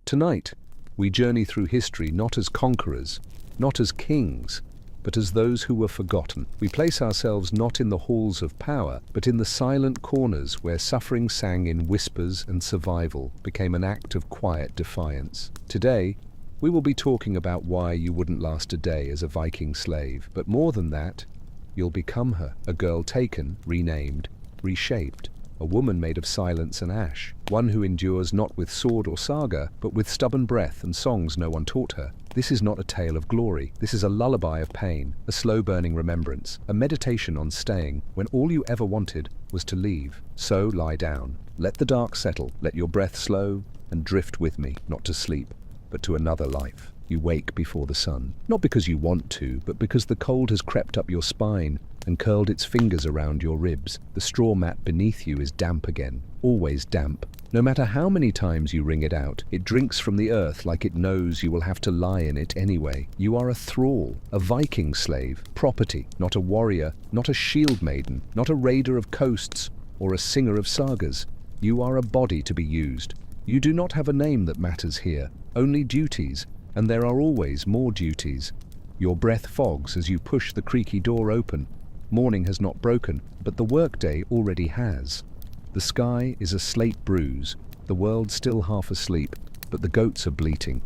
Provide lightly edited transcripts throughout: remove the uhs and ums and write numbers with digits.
Tonight, we journey through history not as conquerors, not as kings, but as those who were forgotten. We place ourselves not in the halls of power, but in the silent corners where suffering sang in whispers and survival became an act of quiet defiance. Today, we will be talking about why you wouldn't last a day as a Viking slave, but more than that, you'll become her, a girl taken, renamed, reshaped, a woman made of silence and ash, one who endures not with sword or saga, but with stubborn breath and songs no one taught her. This is not a tale of glory. This is a lullaby of pain, a slow-burning remembrance, a meditation on staying when all you ever wanted was to leave. So lie down. Let the dark settle. Let your breath slow and drift with me, not to sleep, but to another life. You wake before the sun, not because you want to, but because the cold has crept up your spine and curled its fingers around your ribs. The straw mat beneath you is damp again, always damp. No matter how many times you wring it out, it drinks from the earth like it knows you will have to lie in it anyway. You are a thrall, a Viking slave, property, not a warrior, not a shield maiden, not a raider of coasts or a singer of sagas. You are a body to be used. You do not have a name that matters here, only duties, and there are always more duties. Your breath fogs as you push the creaky door open. Morning has not broken, but the workday already has. The sky is a slate bruise, the world still half asleep, but the goats are bleating.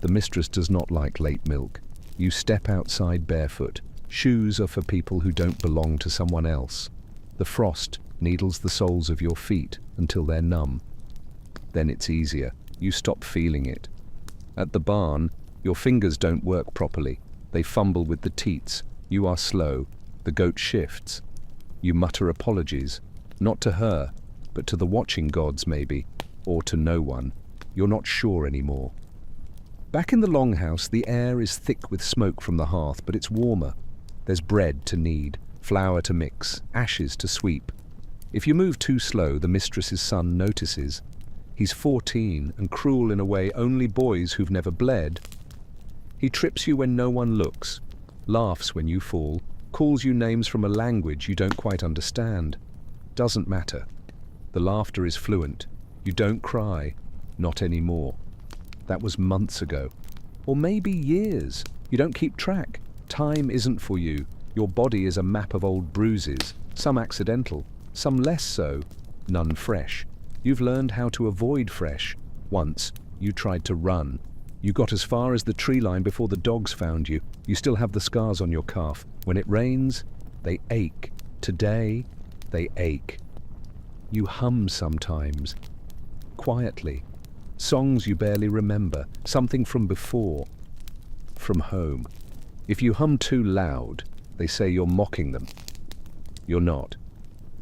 The mistress does not like late milk. You step outside barefoot. Shoes are for people who don't belong to someone else. The frost needles the soles of your feet until they're numb. Then it's easier. You stop feeling it. At the barn, your fingers don't work properly. They fumble with the teats. You are slow. The goat shifts. You mutter apologies, not to her, but to the watching gods maybe, or to no one. You're not sure anymore. Back in the longhouse, the air is thick with smoke from the hearth, but it's warmer. There's bread to knead, flour to mix, ashes to sweep. If you move too slow, the mistress's son notices. He's 14 and cruel in a way only boys who've never bled. He trips you when no one looks, laughs when you fall, calls you names from a language you don't quite understand. Doesn't matter. The laughter is fluent. You don't cry. Not anymore. That was months ago. Or maybe years. You don't keep track. Time isn't for you. Your body is a map of old bruises, some accidental, some less so, none fresh. You've learned how to avoid fresh. Once, you tried to run. You got as far as the tree line before the dogs found you. You still have the scars on your calf. When it rains, they ache. Today, they ache. You hum sometimes, quietly. Songs you barely remember, something from before, from home. If you hum too loud, they say you're mocking them. You're not.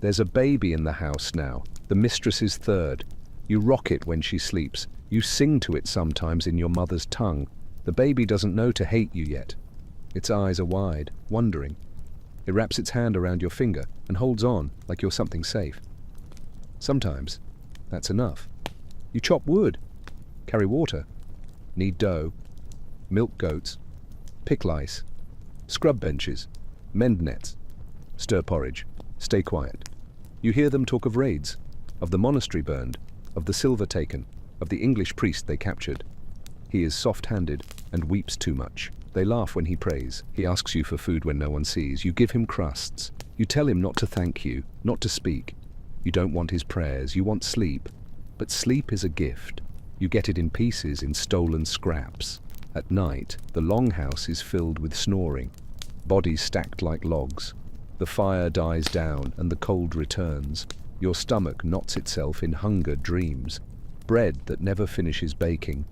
There's a baby in the house now. The mistress is third. You rock it when she sleeps. You sing to it sometimes in your mother's tongue. The baby doesn't know to hate you yet. Its eyes are wide, wondering. It wraps its hand around your finger and holds on like you're something safe. Sometimes, that's enough. You chop wood, carry water, knead dough, milk goats, pick lice, scrub benches, mend nets, stir porridge, stay quiet. You hear them talk of raids, of the monastery burned, of the silver taken, of the English priest they captured. He is soft-handed and weeps too much. They laugh when he prays. He asks you for food when no one sees. You give him crusts. You tell him not to thank you, not to speak. You don't want his prayers. You want sleep. But sleep is a gift. You get it in pieces, in stolen scraps. At night, the longhouse is filled with snoring. Bodies stacked like logs. The fire dies down and the cold returns. Your stomach knots itself in hunger dreams. Bread that never finishes baking.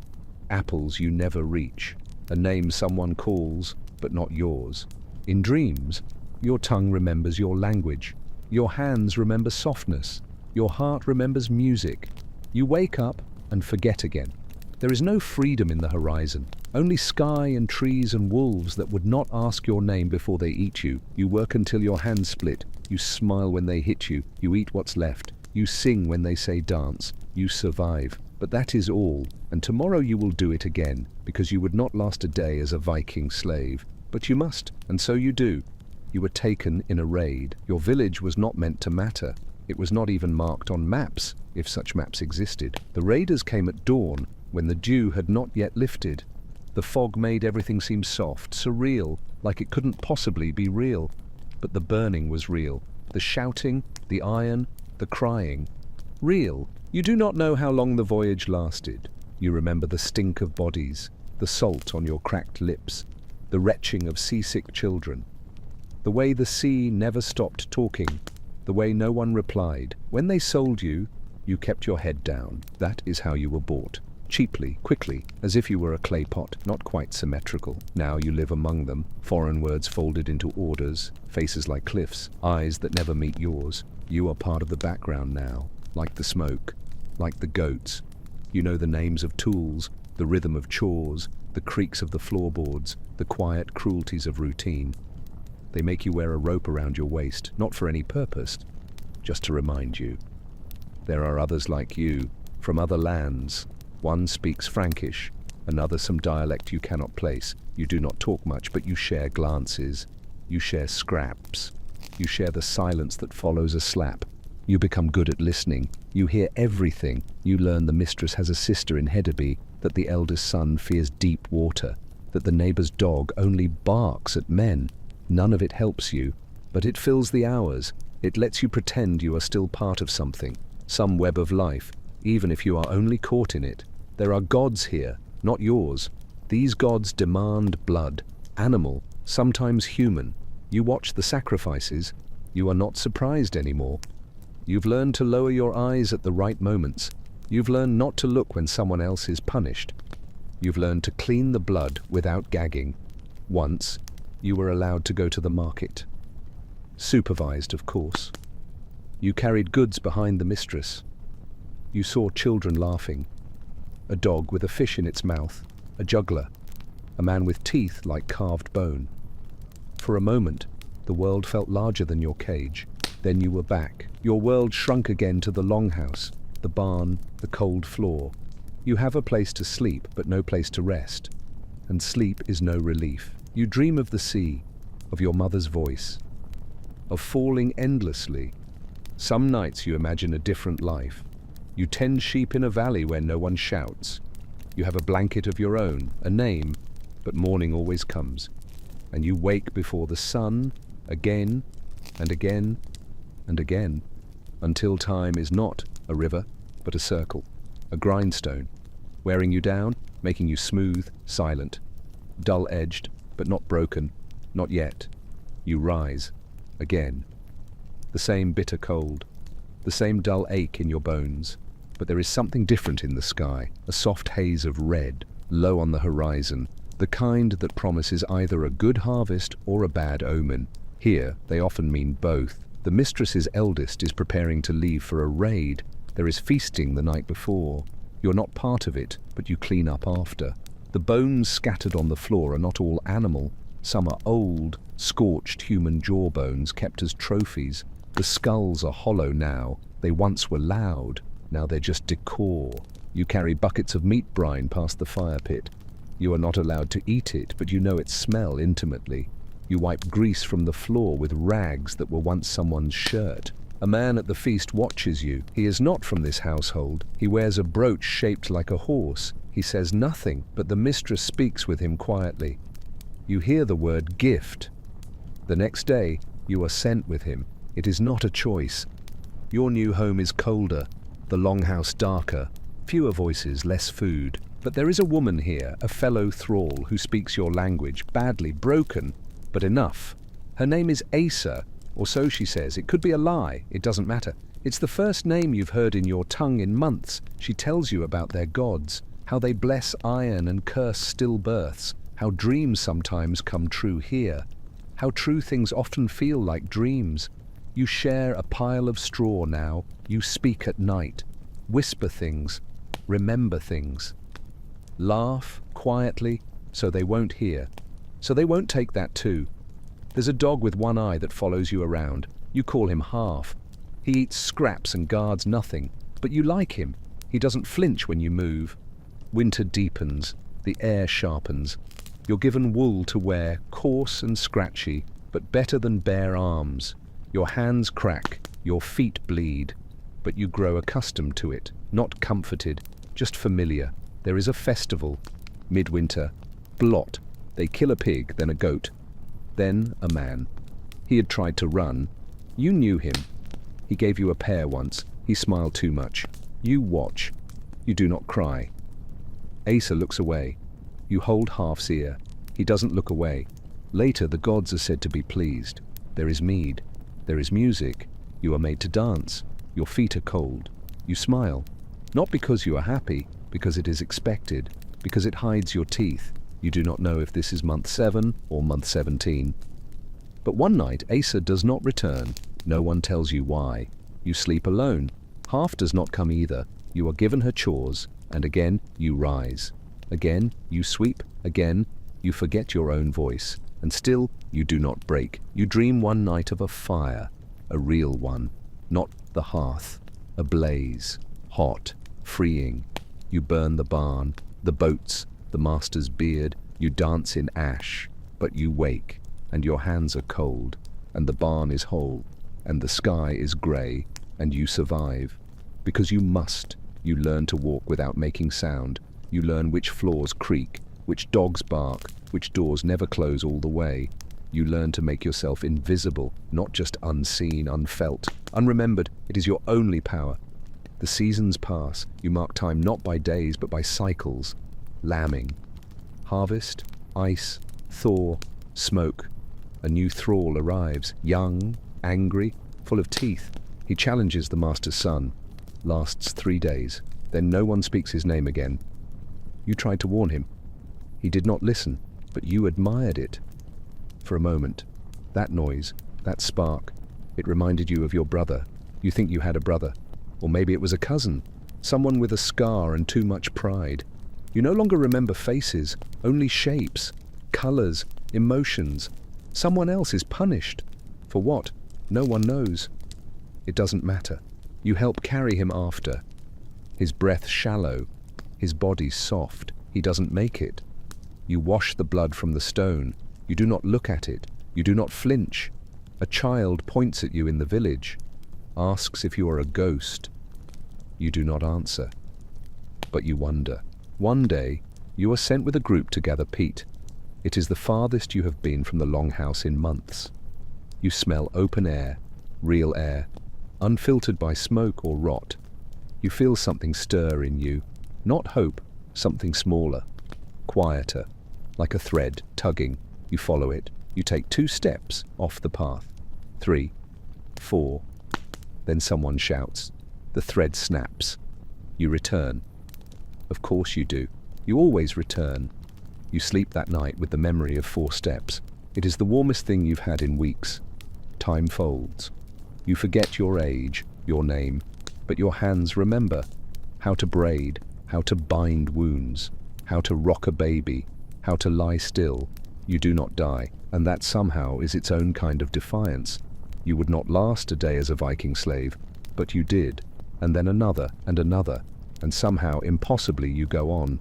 Apples you never reach. A name someone calls, but not yours. In dreams, your tongue remembers your language. Your hands remember softness. Your heart remembers music. You wake up and forget again. There is no freedom in the horizon. Only sky and trees and wolves that would not ask your name before they eat you. You work until your hands split. You smile when they hit you. You eat what's left. You sing when they say dance. You survive. But that is all. And tomorrow you will do it again, because you would not last a day as a Viking slave. But you must, and so you do. You were taken in a raid. Your village was not meant to matter. It was not even marked on maps, if such maps existed. The raiders came at dawn, when the dew had not yet lifted. The fog made everything seem soft, surreal, like it couldn't possibly be real. But the burning was real. The shouting, the iron, the crying. Real. You do not know how long the voyage lasted. You remember the stink of bodies, the salt on your cracked lips, the retching of seasick children. The way the sea never stopped talking, the way no one replied. When they sold you, you kept your head down. That is how you were bought. Cheaply, quickly, as if you were a clay pot, not quite symmetrical. Now you live among them, foreign words folded into orders, faces like cliffs, eyes that never meet yours. You are part of the background now, like the smoke, like the goats. You know the names of tools, the rhythm of chores, the creaks of the floorboards, the quiet cruelties of routine. They make you wear a rope around your waist, not for any purpose, just to remind you. There are others like you, from other lands. One speaks Frankish, another some dialect you cannot place. You do not talk much, but you share glances. You share scraps. You share the silence that follows a slap. You become good at listening. You hear everything. You learn the mistress has a sister in Hedeby, that the eldest son fears deep water, that the neighbor's dog only barks at men. None of it helps you, but it fills the hours. It lets you pretend you are still part of something, some web of life, even if you are only caught in it. There are gods here, not yours. These gods demand blood, animal, sometimes human. You watch the sacrifices. You are not surprised anymore. You've learned to lower your eyes at the right moments. You've learned not to look when someone else is punished. You've learned to clean the blood without gagging. Once, you were allowed to go to the market. Supervised, of course. You carried goods behind the mistress. You saw children laughing. A dog with a fish in its mouth, a juggler, a man with teeth like carved bone. For a moment, the world felt larger than your cage. Then you were back. Your world shrunk again to the longhouse, the barn, the cold floor. You have a place to sleep, but no place to rest. And sleep is no relief. You dream of the sea, of your mother's voice, of falling endlessly. Some nights you imagine a different life. You tend sheep in a valley where no one shouts. You have a blanket of your own, a name, but morning always comes. And you wake before the sun, again, and again, and again, until time is not a river, but a circle, a grindstone, wearing you down, making you smooth, silent, dull-edged, but not broken, not yet. You rise, again. The same bitter cold, the same dull ache in your bones, but there is something different in the sky, a soft haze of red, low on the horizon, the kind that promises either a good harvest or a bad omen. Here, they often mean both. The mistress's eldest is preparing to leave for a raid. There is feasting the night before. You're not part of it, but you clean up after. The bones scattered on the floor are not all animal. Some are old, scorched human jawbones kept as trophies. The skulls are hollow now. They once were loud. Now they're just decor. You carry buckets of meat brine past the fire pit. You are not allowed to eat it, but you know its smell intimately. You wipe grease from the floor with rags that were once someone's shirt. A man at the feast watches you. He is not from this household. He wears a brooch shaped like a horse. He says nothing, but the mistress speaks with him quietly. You hear the word gift. The next day, you are sent with him. It is not a choice. Your new home is colder, the longhouse darker, fewer voices, less food. But there is a woman here, a fellow thrall, who speaks your language, badly, broken, but enough. Her name is Asa, or so she says. It could be a lie, it doesn't matter. It's the first name you've heard in your tongue in months. She tells you about their gods, how they bless iron and curse stillbirths, how dreams sometimes come true here, how true things often feel like dreams. You share a pile of straw now. You speak at night, whisper things, remember things. Laugh quietly so they won't hear, so they won't take that too. There's a dog with one eye that follows you around. You call him Half. He eats scraps and guards nothing, but you like him. He doesn't flinch when you move. Winter deepens, the air sharpens. You're given wool to wear, coarse and scratchy, but better than bare arms. Your hands crack, your feet bleed, but you grow accustomed to it, not comforted, just familiar. There is a festival, midwinter, blot. They kill a pig, then a goat, then a man. He had tried to run. You knew him. He gave you a pear once. He smiled too much. You watch. You do not cry. Asa looks away. You hold Half's ear. He doesn't look away. Later, the gods are said to be pleased. There is mead. There is music. You are made to dance. Your feet are cold. You smile. Not because you are happy, because it is expected, because it hides your teeth. You do not know if this is month 7 or month 17. But one night, Asa does not return. No one tells you why. You sleep alone. Half does not come either. You are given her chores, and again you rise. Again you sweep. Again you forget your own voice. And still you do not break. You dream one night of a fire, a real one, not the hearth, a blaze, hot, freeing. You burn the barn, the boats, the master's beard. You dance in ash, but you wake, and your hands are cold, and the barn is whole, and the sky is grey, and you survive. Because you must. You learn to walk without making sound. You learn which floors creak, which dogs bark, which doors never close all the way. You learn to make yourself invisible, not just unseen, unfelt, unremembered. It is your only power. The seasons pass. You mark time not by days, but by cycles. Lambing. Harvest, ice, thaw, smoke. A new thrall arrives, young, angry, full of teeth. He challenges the master's son. Lasts 3 days. Then no one speaks his name again. You tried to warn him. He did not listen, but you admired it. For a moment, that noise, that spark, it reminded you of your brother. You think you had a brother. Or maybe it was a cousin, someone with a scar and too much pride. You no longer remember faces, only shapes, colors, emotions. Someone else is punished. For what? No one knows. It doesn't matter. You help carry him after. His breath shallow, his body soft. He doesn't make it. You wash the blood from the stone. You do not look at it. You do not flinch. A child points at you in the village, asks if you are a ghost. You do not answer. But you wonder. One day, you are sent with a group to gather peat. It is the farthest you have been from the longhouse in months. You smell open air, real air, unfiltered by smoke or rot. You feel something stir in you, not hope, something smaller, quieter, like a thread tugging. You follow it. You take 2 steps off the path. 3, 4. Then someone shouts. The thread snaps. You return. Of course you do. You always return. You sleep that night with the memory of 4 steps. It is the warmest thing you've had in weeks. Time folds. You forget your age, your name, but your hands remember how to braid, how to bind wounds, how to rock a baby, how to lie still. You do not die, and that somehow is its own kind of defiance. You would not last a day as a Viking slave, but you did, and then another, and somehow, impossibly, you go on.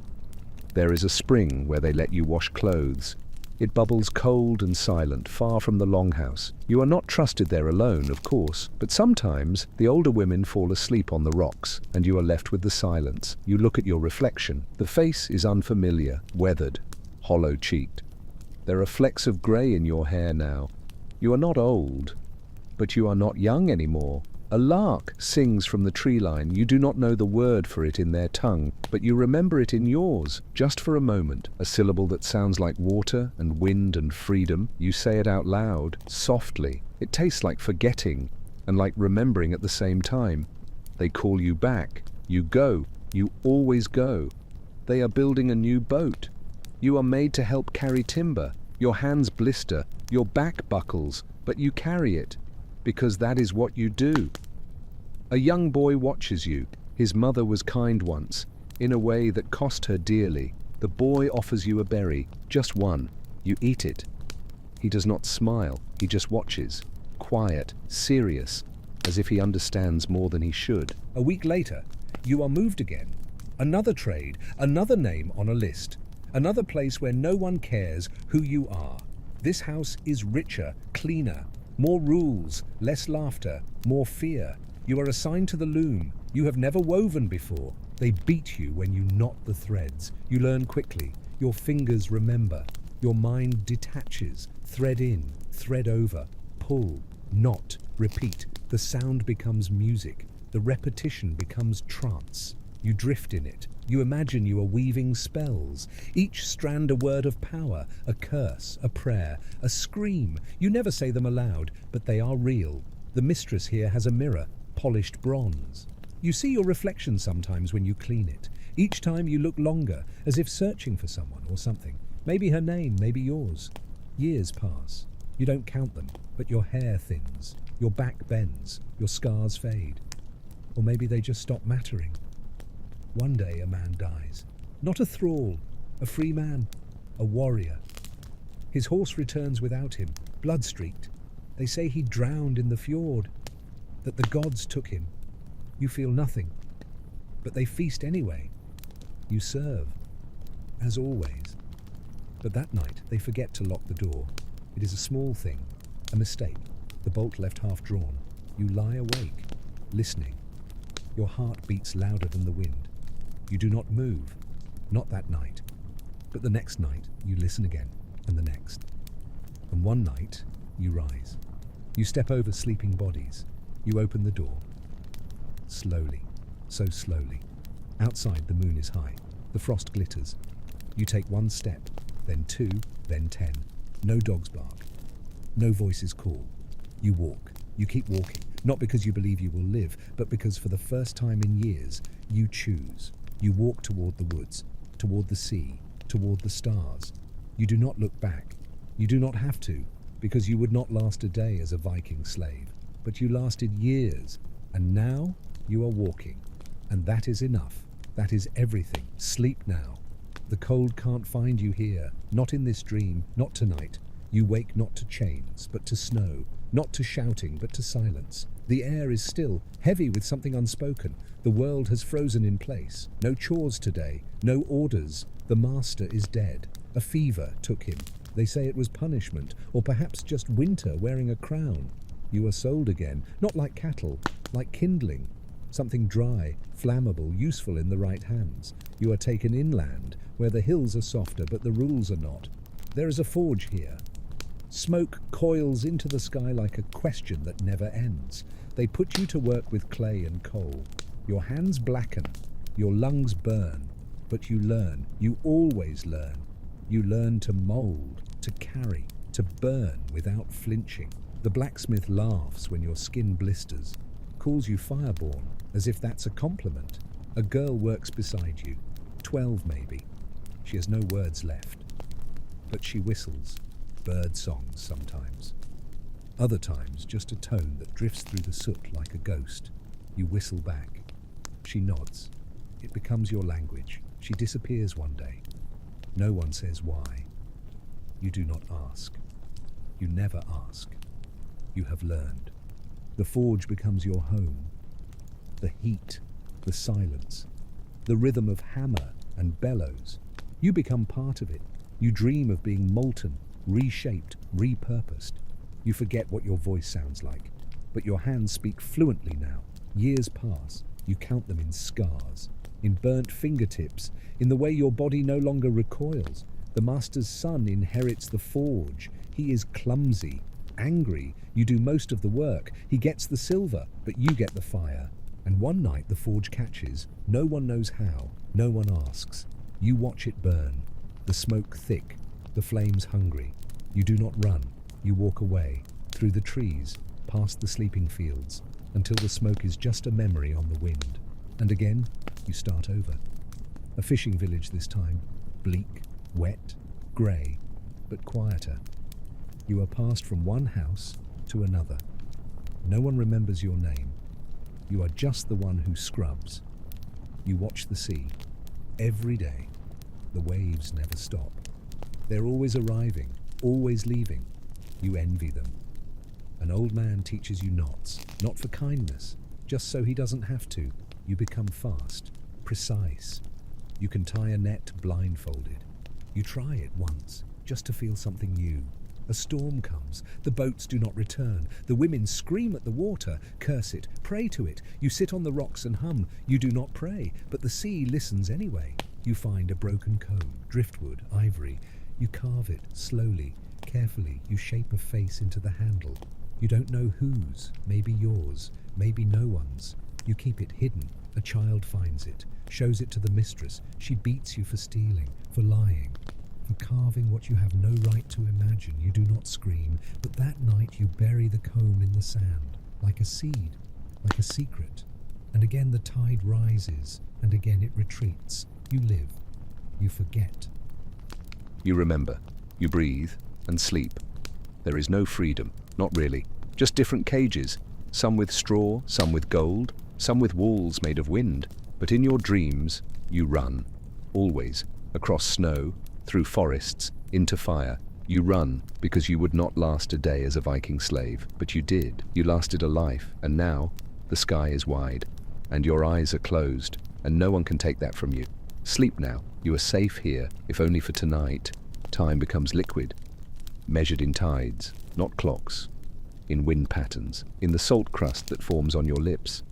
There is a spring where they let you wash clothes. It bubbles cold and silent, far from the longhouse. You are not trusted there alone, of course, but sometimes the older women fall asleep on the rocks, and you are left with the silence. You look at your reflection. The face is unfamiliar, weathered, hollow-cheeked. There are flecks of grey in your hair now. You are not old, but you are not young anymore. A lark sings from the tree line. You do not know the word for it in their tongue, but you remember it in yours, just for a moment. A syllable that sounds like water and wind and freedom. You say it out loud, softly. It tastes like forgetting and like remembering at the same time. They call you back. You go. You always go. They are building a new boat. You are made to help carry timber. Your hands blister, your back buckles, but you carry it, because that is what you do. A young boy watches you. His mother was kind once, in a way that cost her dearly. The boy offers you a berry, just one. You eat it. He does not smile, he just watches, quiet, serious, as if he understands more than he should. A week later, you are moved again. Another trade, another name on a list. Another place where no one cares who you are. This house is richer, cleaner, more rules, less laughter, more fear. You are assigned to the loom. You have never woven before. They beat you when you knot the threads. You learn quickly. Your fingers remember. Your mind detaches. Thread in, thread over, pull, knot, repeat. The sound becomes music. The repetition becomes trance. You drift in it. You imagine you are weaving spells. Each strand a word of power, a curse, a prayer, a scream. You never say them aloud, but they are real. The mistress here has a mirror, polished bronze. You see your reflection sometimes when you clean it. Each time you look longer, as if searching for someone or something. Maybe her name, maybe yours. Years pass. You don't count them, but your hair thins. Your back bends. Your scars fade. Or maybe they just stop mattering. One day a man dies. Not a thrall, a free man, a warrior. His horse returns without him, blood-streaked. They say he drowned in the fjord, that the gods took him. You feel nothing, but they feast anyway. You serve, as always. But that night they forget to lock the door. It is a small thing, a mistake, the bolt left half drawn. You lie awake, listening. Your heart beats louder than the wind. You do not move, not that night. But the next night you listen again, and the next. And one night you rise. You step over sleeping bodies. You open the door. Slowly, so slowly. Outside the moon is high. The frost glitters. You take one step, then two, then 10. No dogs bark. No voices call. You walk. You keep walking. Not because you believe you will live, but because for the first time in years, you choose. You walk toward the woods, toward the sea, toward the stars. You do not look back. You do not have to, because you would not last a day as a Viking slave. But you lasted years, and now you are walking. And that is enough. That is everything. Sleep now. The cold can't find you here, not in this dream, not tonight. You wake not to chains, but to snow, not to shouting, but to silence. The air is still, heavy with something unspoken. The world has frozen in place. No chores today, no orders. The master is dead. A fever took him. They say it was punishment, or perhaps just winter wearing a crown. You are sold again, not like cattle, like kindling. Something dry, flammable, useful in the right hands. You are taken inland, where the hills are softer, but the rules are not. There is a forge here. Smoke coils into the sky like a question that never ends. They put you to work with clay and coal. Your hands blacken, your lungs burn, but you learn. You always learn. You learn to mold, to carry, to burn without flinching. The blacksmith laughs when your skin blisters, calls you fireborn, as if that's a compliment. A girl works beside you, 12 maybe. She has no words left, but she whistles, bird songs sometimes. Other times, just a tone that drifts through the soot like a ghost. You whistle back. She nods. It becomes your language. She disappears one day. No one says why. You do not ask. You never ask. You have learned. The forge becomes your home. The heat, the silence, the rhythm of hammer and bellows. You become part of it. You dream of being molten, reshaped, repurposed. You forget what your voice sounds like, but your hands speak fluently now. Years pass. You count them in scars, in burnt fingertips, in the way your body no longer recoils. The master's son inherits the forge. He is clumsy, angry. You do most of the work. He gets the silver, but you get the fire. And one night the forge catches. No one knows how. No one asks. You watch it burn. The smoke thick, the flames hungry. You do not run. You walk away, through the trees, past the sleeping fields, until the smoke is just a memory on the wind. And again, you start over. A fishing village this time, bleak, wet, grey, but quieter. You are passed from one house to another. No one remembers your name. You are just the one who scrubs. You watch the sea. Every day, the waves never stop. They're always arriving, always leaving. You envy them. An old man teaches you knots, not for kindness, just so he doesn't have to. You become fast, precise. You can tie a net blindfolded. You try it once, just to feel something new. A storm comes. The boats do not return. The women scream at the water, curse it, pray to it. You sit on the rocks and hum. You do not pray, but the sea listens anyway. You find a broken comb, driftwood, ivory. You carve it slowly, carefully. You shape a face into the handle. You don't know whose, maybe yours, maybe no one's. You keep it hidden. A child finds it, shows it to the mistress. She beats you for stealing, for lying, for carving what you have no right to imagine. You do not scream, but that night you bury the comb in the sand, like a seed, like a secret. And again the tide rises, and again it retreats. You live. You forget. You remember. You breathe and sleep. There is no freedom, not really. Just different cages, some with straw, some with gold, some with walls made of wind. But in your dreams, you run. Always. Across snow, through forests, into fire. You run because you would not last a day as a Viking slave. But you did. You lasted a life. And now, the sky is wide. And your eyes are closed. And no one can take that from you. Sleep now. You are safe here, if only for tonight. Time becomes liquid. Measured in tides, not clocks. In wind patterns. In the salt crust that forms on your lips.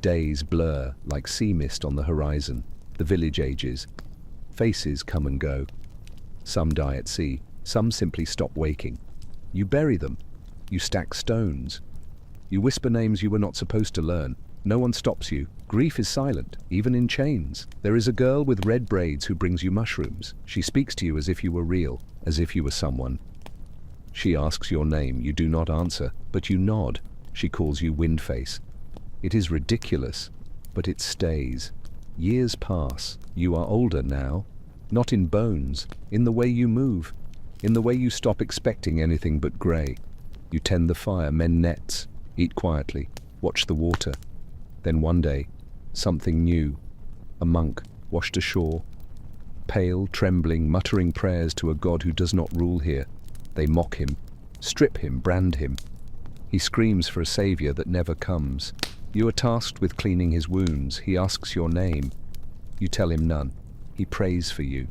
Days blur like sea mist on the horizon. The village ages. Faces come and go. Some die at sea. Some simply stop waking. You bury them. You stack stones. You whisper names you were not supposed to learn. No one stops you. Grief is silent, even in chains. There is a girl with red braids who brings you mushrooms. She speaks to you as if you were real, as if you were someone. She asks your name. You do not answer, but you nod. She calls you Windface. It is ridiculous, but it stays. Years pass. You are older now. Not in bones, in the way you move, in the way you stop expecting anything but grey. You tend the fire, mend nets, eat quietly, watch the water. Then one day, something new. A monk, washed ashore, pale, trembling, muttering prayers to a god who does not rule here. They mock him, strip him, brand him. He screams for a saviour that never comes. You are tasked with cleaning his wounds. He asks your name. You tell him none. He prays for you.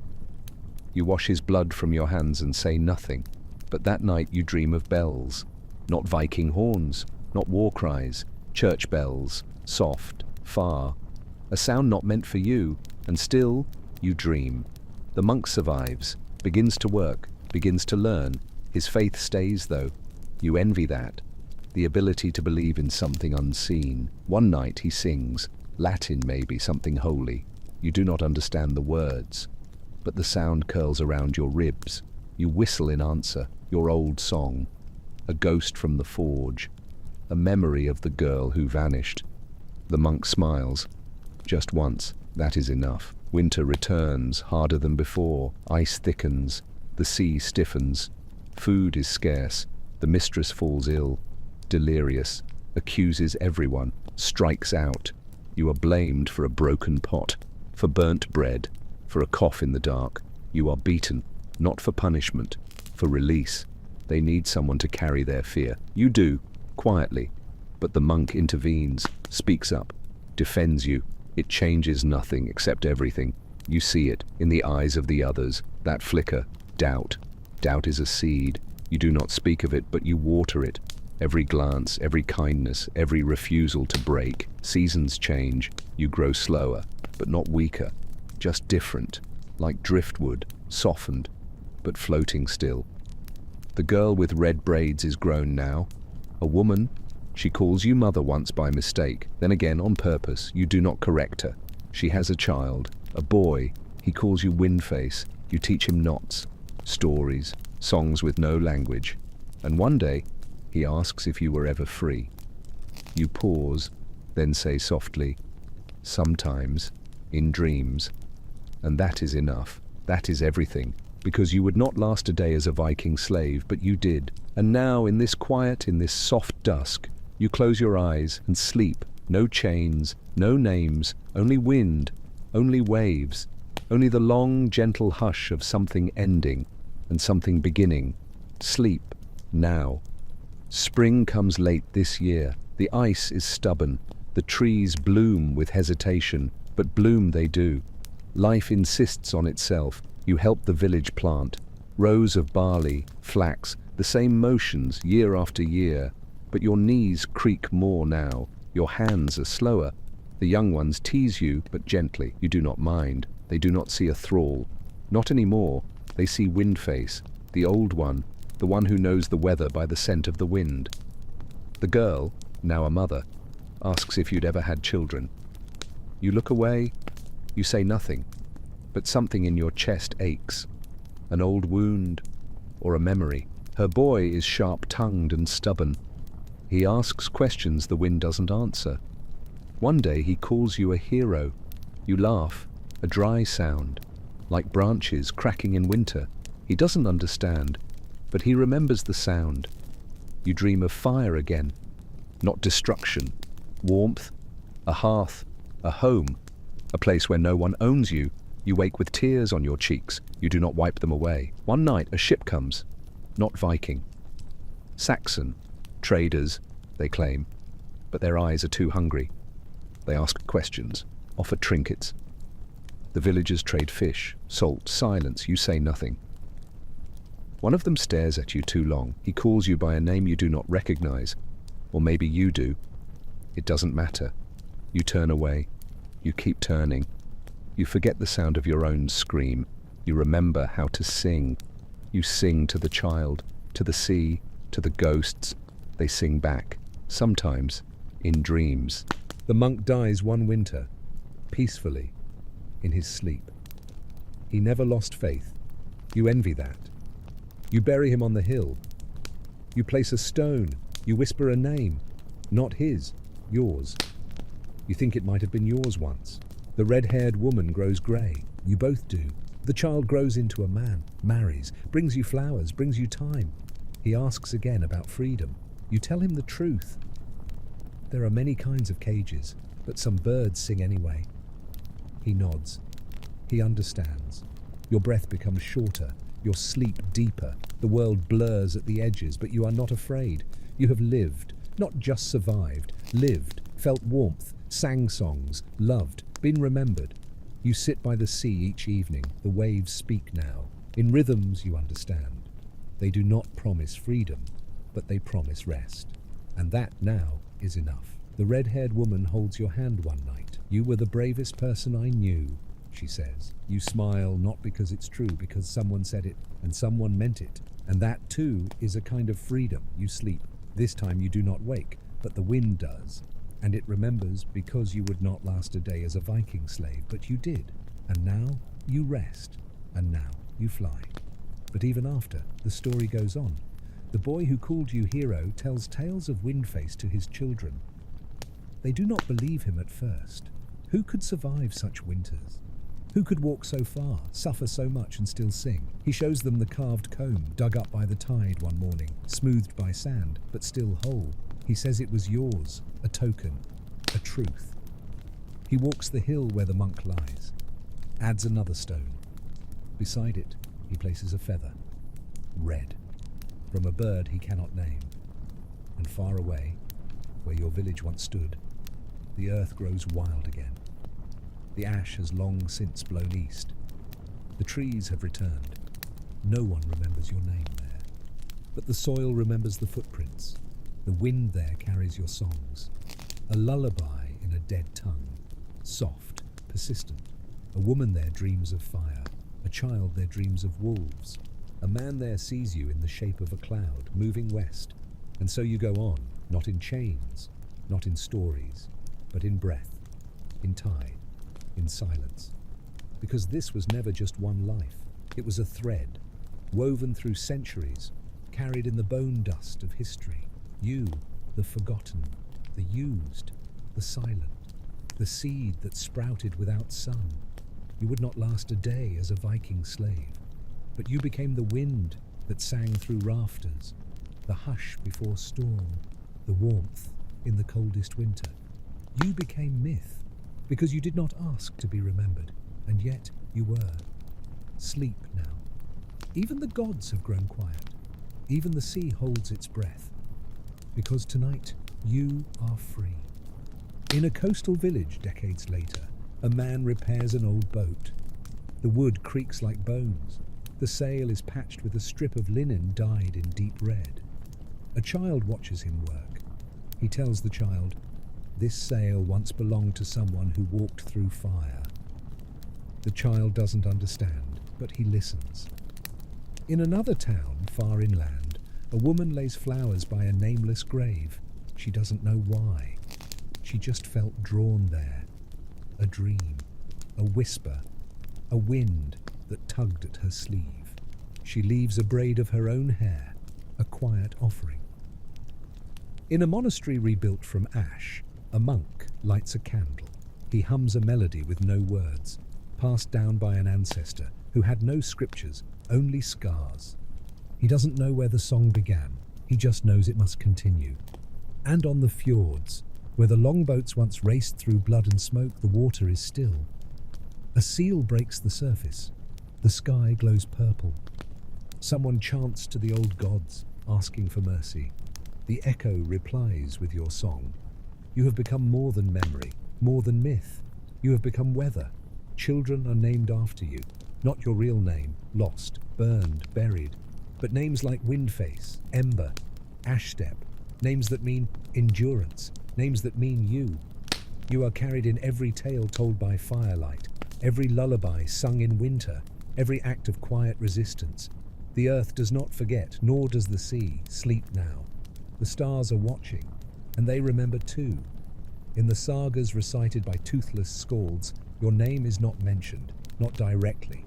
You wash his blood from your hands and say nothing. But that night you dream of bells. Not Viking horns, not war cries, church bells, soft, far. A sound not meant for you, and still you dream. The monk survives, begins to work, begins to learn. His faith stays, though. You envy that. The ability to believe in something unseen. One night he sings, Latin maybe, something holy. You do not understand the words, but the sound curls around your ribs. You whistle in answer, your old song. A ghost from the forge, a memory of the girl who vanished. The monk smiles. Just once, that is enough. Winter returns, harder than before. Ice thickens, the sea stiffens. Food is scarce. The mistress falls ill, delirious, accuses everyone, strikes out. You are blamed for a broken pot, for burnt bread, for a cough in the dark. You are beaten, not for punishment, for release. They need someone to carry their fear. You do, quietly. But the monk intervenes, speaks up, defends you. It changes nothing except everything. You see it in the eyes of the others, that flicker, doubt. Doubt is a seed. You do not speak of it, but you water it. Every glance, every kindness, every refusal to break. Seasons change. You grow slower, but not weaker, just different, like driftwood, softened, but floating still. The girl with red braids is grown now. A woman. She calls you mother once by mistake, then again on purpose. You do not correct her. She has a child, a boy. He calls you Windface. You teach him knots, stories, songs with no language. And one day, he asks if you were ever free. You pause, then say softly, sometimes, in dreams. And that is enough. That is everything. Because you would not last a day as a Viking slave, but you did. And now, in this quiet, in this soft dusk, you close your eyes and sleep. No chains, no names, only wind, only waves, only the long, gentle hush of something ending and something beginning. Sleep, now. Spring comes late this year. The ice is stubborn. The trees bloom with hesitation, but bloom they do. Life insists on itself. You help the village plant. Rows of barley, flax, The same motions year after year, but your knees creak more now, your hands are slower. The young ones tease you, but gently. You do not mind. They do not see a thrall. Not anymore. They see Windface, the old one, the one who knows the weather by the scent of the wind. The girl, now a mother, asks if you'd ever had children. You look away, you say nothing, but something in your chest aches. An old wound, or a memory. Her boy is sharp-tongued and stubborn. He asks questions the wind doesn't answer. One day he calls you a hero. You laugh, a dry sound, like branches cracking in winter. He doesn't understand, but he remembers the sound. You dream of fire again, not destruction. Warmth, a hearth, a home, a place where no one owns you. You wake with tears on your cheeks. You do not wipe them away. One night a ship comes, not Viking. Saxon, traders, they claim, but their eyes are too hungry. They ask questions, offer trinkets. The villagers trade fish, salt, silence. You say nothing. One of them stares at you too long. He calls you by a name you do not recognize. Or maybe you do. It doesn't matter. You turn away. You keep turning. You forget the sound of your own scream. You remember how to sing. You sing to the child, to the sea, to the ghosts. They sing back, sometimes in dreams. The monk dies one winter, peacefully, in his sleep. He never lost faith. You envy that. You bury him on the hill. You place a stone. You whisper a name. Not his, yours. You think it might have been yours once. The red-haired woman grows grey. You both do. The child grows into a man, marries, brings you flowers, brings you time. He asks again about freedom. You tell him the truth. There are many kinds of cages, but some birds sing anyway. He nods. He understands. Your breath becomes shorter, your sleep deeper. The world blurs at the edges, but you are not afraid. You have lived, not just survived, lived, felt warmth, sang songs, loved, been remembered. You sit by the sea each evening. The waves speak now. In rhythms you understand. They do not promise freedom, but they promise rest. And that now is enough. The red-haired woman holds your hand one night. You were the bravest person I knew, she says. You smile, not because it's true, because someone said it, and someone meant it. And that too is a kind of freedom. You sleep. This time you do not wake, but the wind does. And it remembers because you would not last a day as a Viking slave, but you did. And now you rest. And now you fly. But even after, the story goes on. The boy who called you hero tells tales of Windface to his children. They do not believe him at first. Who could survive such winters? Who could walk so far, suffer so much and still sing? He shows them the carved comb dug up by the tide one morning, smoothed by sand, but still whole. He says it was yours, a token, a truth. He walks the hill where the monk lies, adds another stone. Beside it, he places a feather, red, from a bird he cannot name. And far away, where your village once stood, the earth grows wild again. The ash has long since blown east. The trees have returned. No one remembers your name there. But the soil remembers the footprints. The wind there carries your songs. A lullaby in a dead tongue. Soft, persistent. A woman there dreams of fire. A child there dreams of wolves. A man there sees you in the shape of a cloud, moving west. And so you go on, not in chains, not in stories, but in breath, in tide, in silence. Because this was never just one life. It was a thread, woven through centuries, carried in the bone dust of history. You, the forgotten, the used, the silent, the seed that sprouted without sun. You would not last a day as a Viking slave, but you became the wind that sang through rafters, the hush before storm, the warmth in the coldest winter. You became myth, because you did not ask to be remembered, and yet you were. Sleep now. Even the gods have grown quiet. Even the sea holds its breath. Because tonight, you are free. In a coastal village decades later, a man repairs an old boat. The wood creaks like bones. The sail is patched with a strip of linen dyed in deep red. A child watches him work. He tells the child, "This sail once belonged to someone who walked through fire." The child doesn't understand, but he listens. In another town, far inland, a woman lays flowers by a nameless grave. She doesn't know why. She just felt drawn there. A dream, a whisper, a wind that tugged at her sleeve. She leaves a braid of her own hair, a quiet offering. In a monastery rebuilt from ash, a monk lights a candle. He hums a melody with no words, passed down by an ancestor who had no scriptures, only scars. He doesn't know where the song began, he just knows it must continue. And on the fjords, where the longboats once raced through blood and smoke, the water is still. A seal breaks the surface. The sky glows purple. Someone chants to the old gods, asking for mercy. The echo replies with your song. You have become more than memory, more than myth. You have become weather. Children are named after you. Not your real name, lost, burned, buried, but names like Windface, Ember, Ashstep, names that mean endurance, names that mean you. You are carried in every tale told by firelight, every lullaby sung in winter, every act of quiet resistance. The earth does not forget, nor does the sea sleep now. The stars are watching, and they remember too. In the sagas recited by toothless skalds, your name is not mentioned, not directly.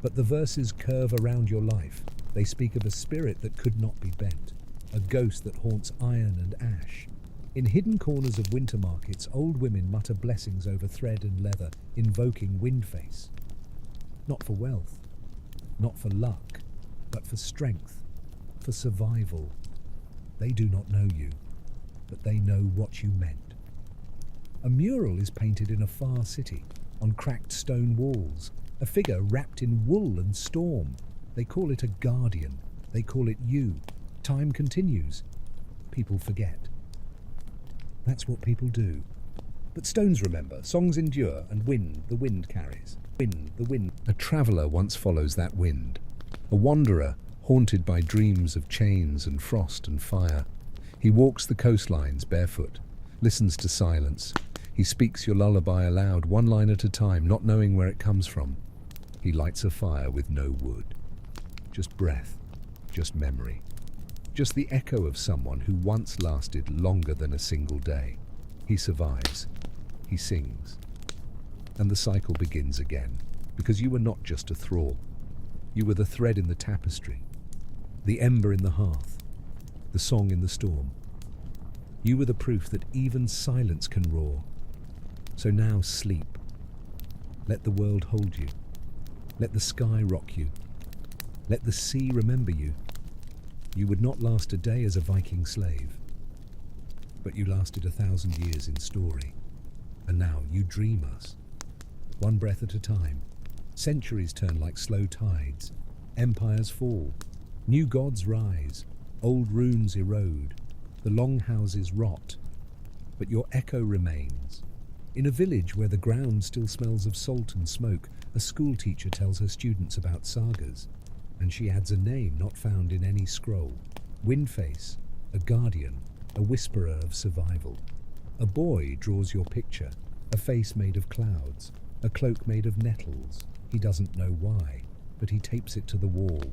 But the verses curve around your life. They speak of a spirit that could not be bent, a ghost that haunts iron and ash. In hidden corners of winter markets, old women mutter blessings over thread and leather, invoking Windface. Not for wealth, not for luck, but for strength, for survival. They do not know you, but they know what you meant. A mural is painted in a far city, on cracked stone walls, a figure wrapped in wool and storm. They call it a guardian. They call it you. Time continues. People forget. That's what people do. But stones remember, songs endure, and wind, the wind carries. Wind, the wind. A traveller once follows that wind. A wanderer, haunted by dreams of chains and frost and fire. He walks the coastlines barefoot, listens to silence. He speaks your lullaby aloud, one line at a time, not knowing where it comes from. He lights a fire with no wood. Just breath, just memory. Just the echo of someone who once lasted longer than a single day. He survives. He sings. And the cycle begins again, because you were not just a thrall. You were the thread in the tapestry, the ember in the hearth, the song in the storm. You were the proof that even silence can roar. So now sleep. Let the world hold you. Let the sky rock you. Let the sea remember you. You would not last a day as a Viking slave, but you lasted 1,000 years in story. And now you dream us, one breath at a time. Centuries turn like slow tides. Empires fall. New gods rise. Old runes erode. The longhouses rot. But your echo remains. In a village where the ground still smells of salt and smoke, a schoolteacher tells her students about sagas, and she adds a name not found in any scroll. Windface, a guardian, a whisperer of survival. A boy draws your picture, a face made of clouds, a cloak made of nettles. He doesn't know why, but he tapes it to the wall.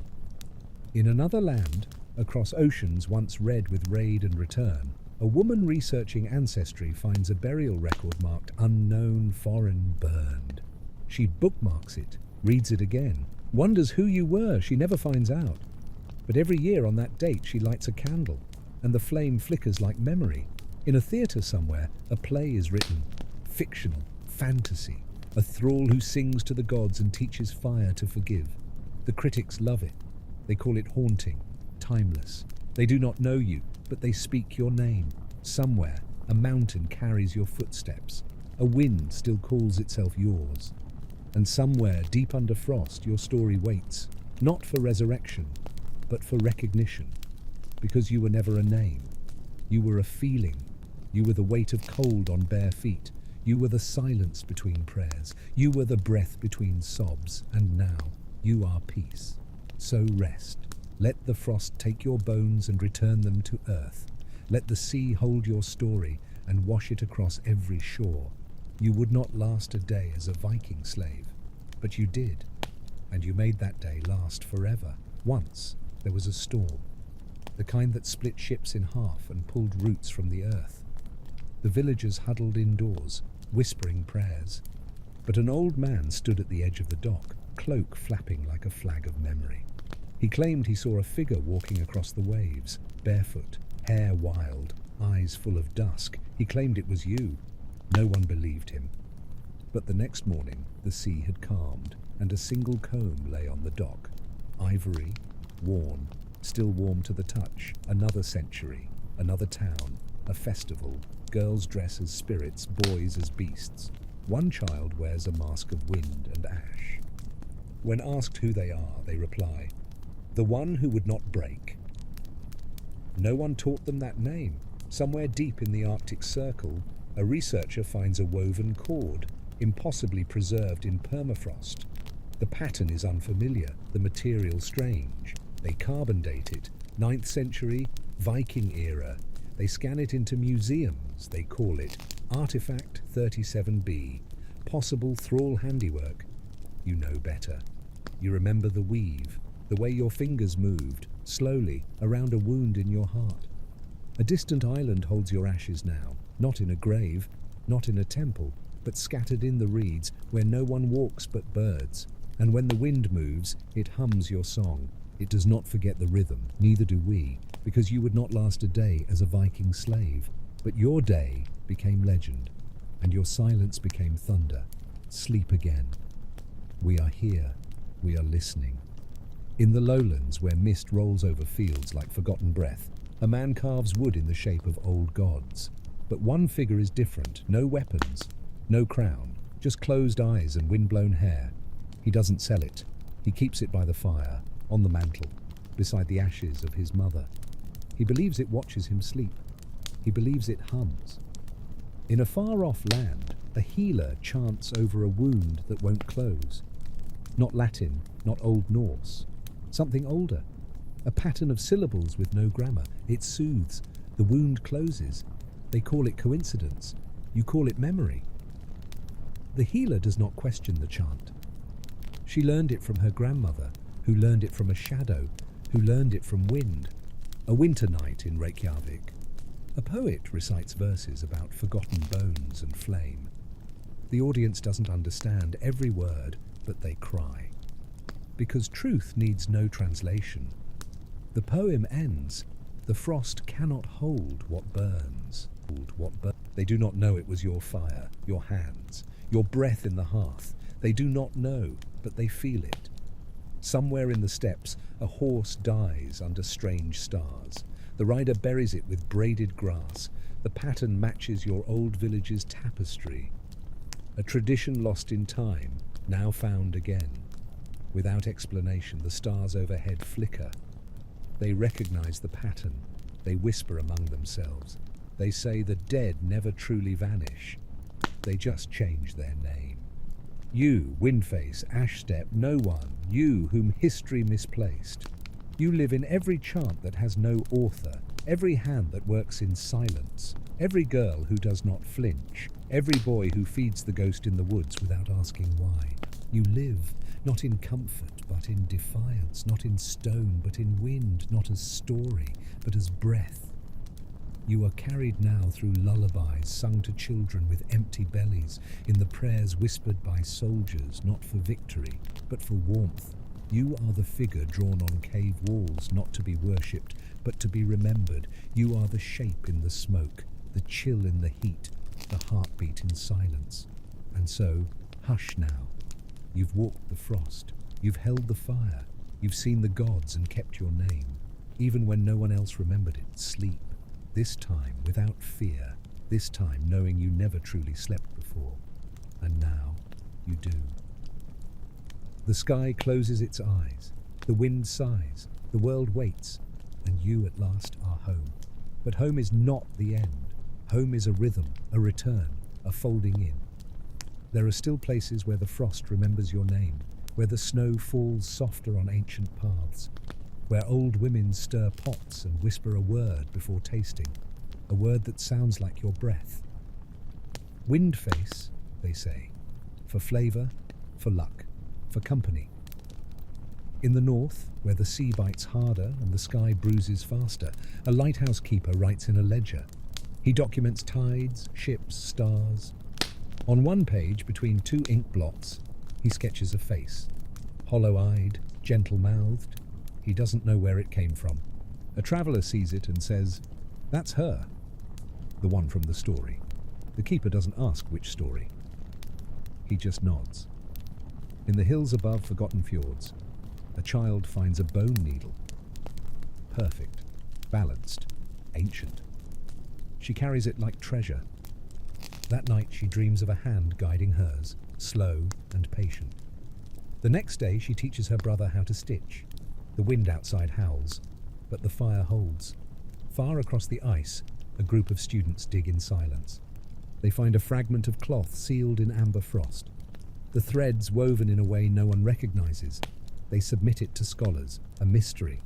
In another land, across oceans once red with raid and return, a woman researching ancestry finds a burial record marked unknown, foreign, burned. She bookmarks it, reads it again, wonders who you were. She never finds out. But every year on that date she lights a candle, and the flame flickers like memory. In a theatre somewhere, a play is written. Fictional, fantasy. A thrall who sings to the gods and teaches fire to forgive. The critics love it. They call it haunting, timeless. They do not know you, but they speak your name. Somewhere, a mountain carries your footsteps. A wind still calls itself yours. And somewhere, deep under frost, your story waits, not for resurrection, but for recognition. Because you were never a name. You were a feeling. You were the weight of cold on bare feet. You were the silence between prayers. You were the breath between sobs. And now, You are peace. So rest. Let the frost take your bones and return them to earth. Let the sea hold your story and wash it across every shore. You would not last a day as a Viking slave, but you did, and you made that day last forever. Once there was a storm, the kind that split ships in half and pulled roots from the earth. The villagers huddled indoors, whispering prayers, but an old man stood at the edge of the dock, cloak flapping like a flag of memory. He claimed he saw a figure walking across the waves, barefoot, hair wild, eyes full of dusk. He claimed it was you. No one believed him. But the next morning, the sea had calmed, and a single comb lay on the dock. Ivory, worn, still warm to the touch. Another century, another town, a festival. Girls dress as spirits, boys as beasts. One child wears a mask of wind and ash. When asked who they are, they reply, "The one who would not break." No one taught them that name. Somewhere deep in the Arctic Circle, a researcher finds a woven cord, impossibly preserved in permafrost. The pattern is unfamiliar, the material strange. They carbon date it, 9th century, Viking era. They scan it into museums. They call it Artifact 37B, possible thrall handiwork. You know better. You remember the weave, the way your fingers moved, slowly, around a wound in your heart. A distant island holds your ashes now, not in a grave, not in a temple, but scattered in the reeds where no one walks but birds. And when the wind moves, it hums your song. It does not forget the rhythm, neither do we, because you would not last a day as a Viking slave. But your day became legend, and your silence became thunder. Sleep again. We are here. We are listening. In the lowlands, where mist rolls over fields like forgotten breath, a man carves wood in the shape of old gods. But one figure is different. No weapons, no crown, just closed eyes and wind-blown hair. He doesn't sell it. He keeps it by the fire, on the mantle, beside the ashes of his mother. He believes it watches him sleep. He believes it hums. In a far-off land, a healer chants over a wound that won't close. Not Latin, not Old Norse. Something older. A pattern of syllables with no grammar. It soothes. The wound closes. They call it coincidence. You call it memory. The healer does not question the chant. She learned it from her grandmother, who learned it from a shadow, who learned it from wind. A winter night in Reykjavik. A poet recites verses about forgotten bones and flame. The audience doesn't understand every word, but they cry. Because truth needs no translation. The poem ends, "The frost cannot hold what burns." They do not know it was your fire, your hands, your breath in the hearth. They do not know, but they feel it. Somewhere in the steppes, a horse dies under strange stars. The rider buries it with braided grass. The pattern matches your old village's tapestry. A tradition lost in time, now found again. Without explanation, the stars overhead flicker. They recognize the pattern. They whisper among themselves. They say the dead never truly vanish. They just change their name. You, Windface, Ashstep, no one, you whom history misplaced. You live in every chant that has no author, every hand that works in silence, every girl who does not flinch, every boy who feeds the ghost in the woods without asking why. You live, not in comfort, but in defiance, not in stone, but in wind, not as story, but as breath. You are carried now through lullabies sung to children with empty bellies, in the prayers whispered by soldiers, not for victory, but for warmth. You are the figure drawn on cave walls, not to be worshipped, but to be remembered. You are the shape in the smoke, the chill in the heat, the heartbeat in silence. And so, hush now. You've walked the frost, you've held the fire, you've seen the gods and kept your name, even when no one else remembered it. Sleep. This time without fear, this time knowing you never truly slept before. And now, you do. The sky closes its eyes, the wind sighs, the world waits, and you at last are home. But home is not the end. Home is a rhythm, a return, a folding in. There are still places where the frost remembers your name, where the snow falls softer on ancient paths, where old women stir pots and whisper a word before tasting, a word that sounds like your breath. Wind face, they say, for flavour, for luck, for company. In the north, where the sea bites harder and the sky bruises faster, a lighthouse keeper writes in a ledger. He documents tides, ships, stars. On one page, between two ink blots, he sketches a face. Hollow-eyed, gentle-mouthed. He doesn't know where it came from. A traveller sees it and says, "That's her." The one from the story. The keeper doesn't ask which story. He just nods. In the hills above forgotten fjords, a child finds a bone needle. Perfect, balanced, ancient. She carries it like treasure. That night she dreams of a hand guiding hers, slow and patient. The next day she teaches her brother how to stitch. The wind outside howls, but the fire holds. Far across the ice, a group of students dig in silence. They find a fragment of cloth sealed in amber frost. The threads woven in a way no one recognizes. They submit it to scholars, a mystery.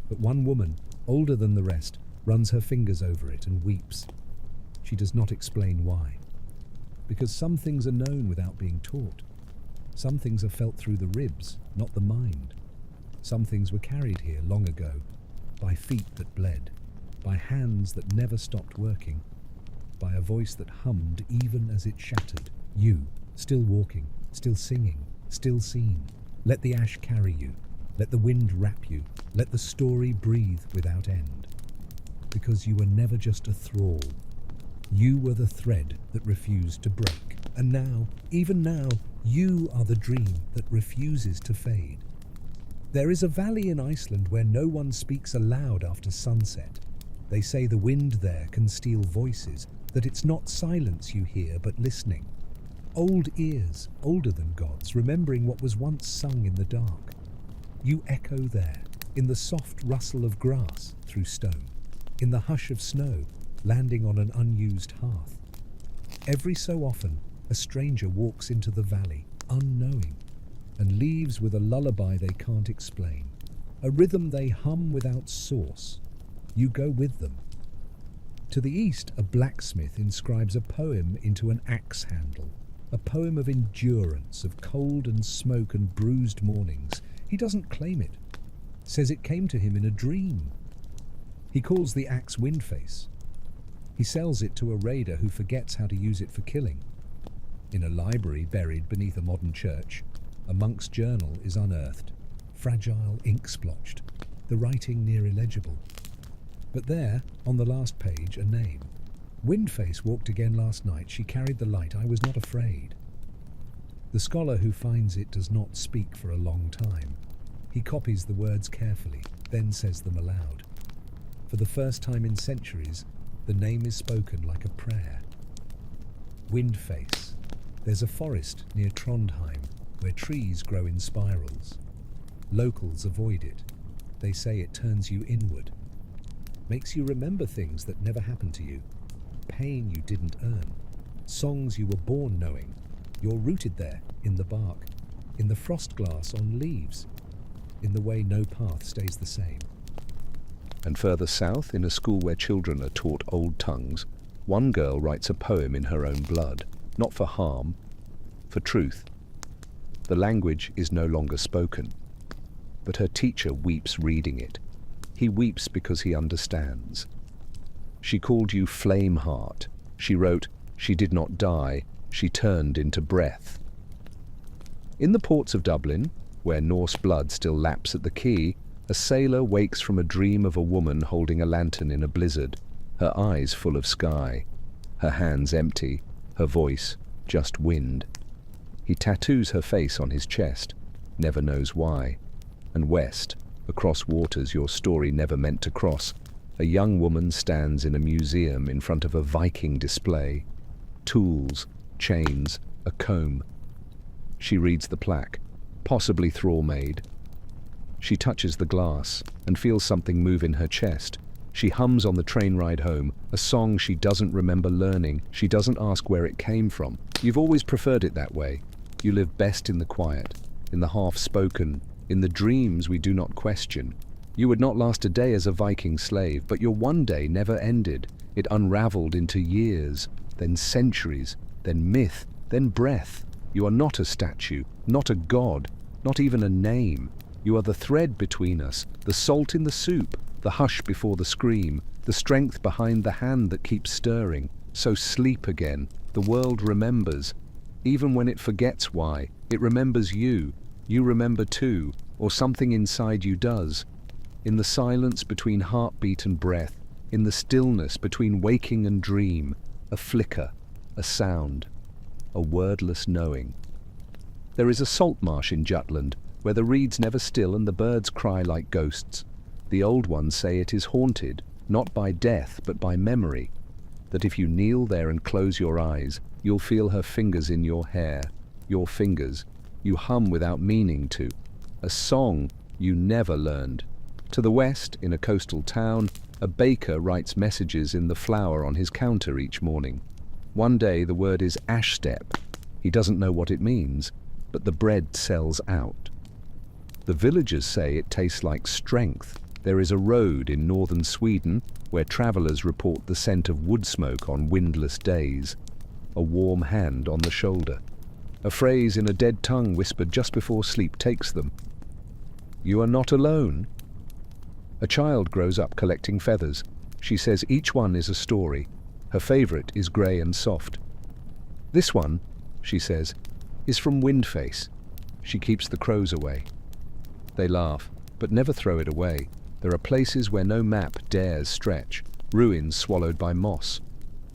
But one woman, older than the rest, runs her fingers over it and weeps. She does not explain why. Because some things are known without being taught. Some things are felt through the ribs, not the mind. Some things were carried here long ago, by feet that bled, by hands that never stopped working, by a voice that hummed even as it shattered. You, still walking, still singing, still seen. Let the ash carry you. Let the wind wrap you. Let the story breathe without end. Because you were never just a thrall. You were the thread that refused to break. And now, even now, you are the dream that refuses to fade. There is a valley in Iceland where no one speaks aloud after sunset. They say the wind there can steal voices, that it's not silence you hear, but listening. Old ears, older than gods, remembering what was once sung in the dark. You echo there, in the soft rustle of grass through stone, in the hush of snow, landing on an unused hearth. Every so often, a stranger walks into the valley, unknowing, and leaves with a lullaby they can't explain, a rhythm they hum without source. You go with them. To the east, a blacksmith inscribes a poem into an axe handle, a poem of endurance, of cold and smoke and bruised mornings. He doesn't claim it, says it came to him in a dream. He calls the axe Windface. He sells it to a raider who forgets how to use it for killing. In a library buried beneath a modern church, a monk's journal is unearthed, fragile, ink-splotched, the writing near illegible. But there, on the last page, a name. Windface walked again last night. She carried the light. I was not afraid. The scholar who finds it does not speak for a long time. He copies the words carefully, then says them aloud. For the first time in centuries, the name is spoken like a prayer. Windface. There's a forest near Trondheim where trees grow in spirals. Locals avoid it. They say it turns you inward. Makes you remember things that never happened to you. Pain you didn't earn. Songs you were born knowing. You're rooted there, in the bark, in the frost glass on leaves, in the way no path stays the same. And further south, in a school where children are taught old tongues, one girl writes a poem in her own blood, not for harm, for truth. The language is no longer spoken, but her teacher weeps reading it. He weeps because he understands. She called you flame heart. She wrote, she did not die, she turned into breath. In the ports of Dublin, where Norse blood still laps at the quay, a sailor wakes from a dream of a woman holding a lantern in a blizzard, her eyes full of sky, her hands empty, her voice just wind. He tattoos her face on his chest, never knows why. And west, across waters your story never meant to cross, a young woman stands in a museum in front of a Viking display. Tools, chains, a comb. She reads the plaque, possibly thrall-made. She touches the glass and feels something move in her chest. She hums on the train ride home, a song she doesn't remember learning. She doesn't ask where it came from. You've always preferred it that way. You live best in the quiet. in the half-spoken, in the dreams we do not question. You would not last a day as a Viking slave, but your one day never ended. It unraveled into years, then centuries, then myth, then breath. You are not a statue, not a god, not even a name. You are the thread between us, the salt in the soup, the hush before the scream, the strength behind the hand that keeps stirring. So sleep again. The world remembers. Even when it forgets why, it remembers you. You remember too, or something inside you does. In the silence between heartbeat and breath, in the stillness between waking and dream, a flicker, a sound, a wordless knowing. There is a salt marsh in Jutland, where the reeds never still and the birds cry like ghosts. The old ones say it is haunted, not by death but by memory, that if you kneel there and close your eyes, you'll feel her fingers in your hair, your fingers, you hum without meaning to, a song you never learned. To the west, in a coastal town, a baker writes messages in the flour on his counter each morning. One day the word is ash step. He doesn't know what it means, but the bread sells out. The villagers say it tastes like strength. There is a road in northern Sweden where travelers report the scent of wood smoke on windless days. A warm hand on the shoulder. A phrase in a dead tongue whispered just before sleep takes them. You are not alone. A child grows up collecting feathers. She says each one is a story. Her favorite is grey and soft. This one, she says, is from Windface. She keeps the crows away. They laugh, but never throw it away. There are places where no map dares stretch, ruins swallowed by moss,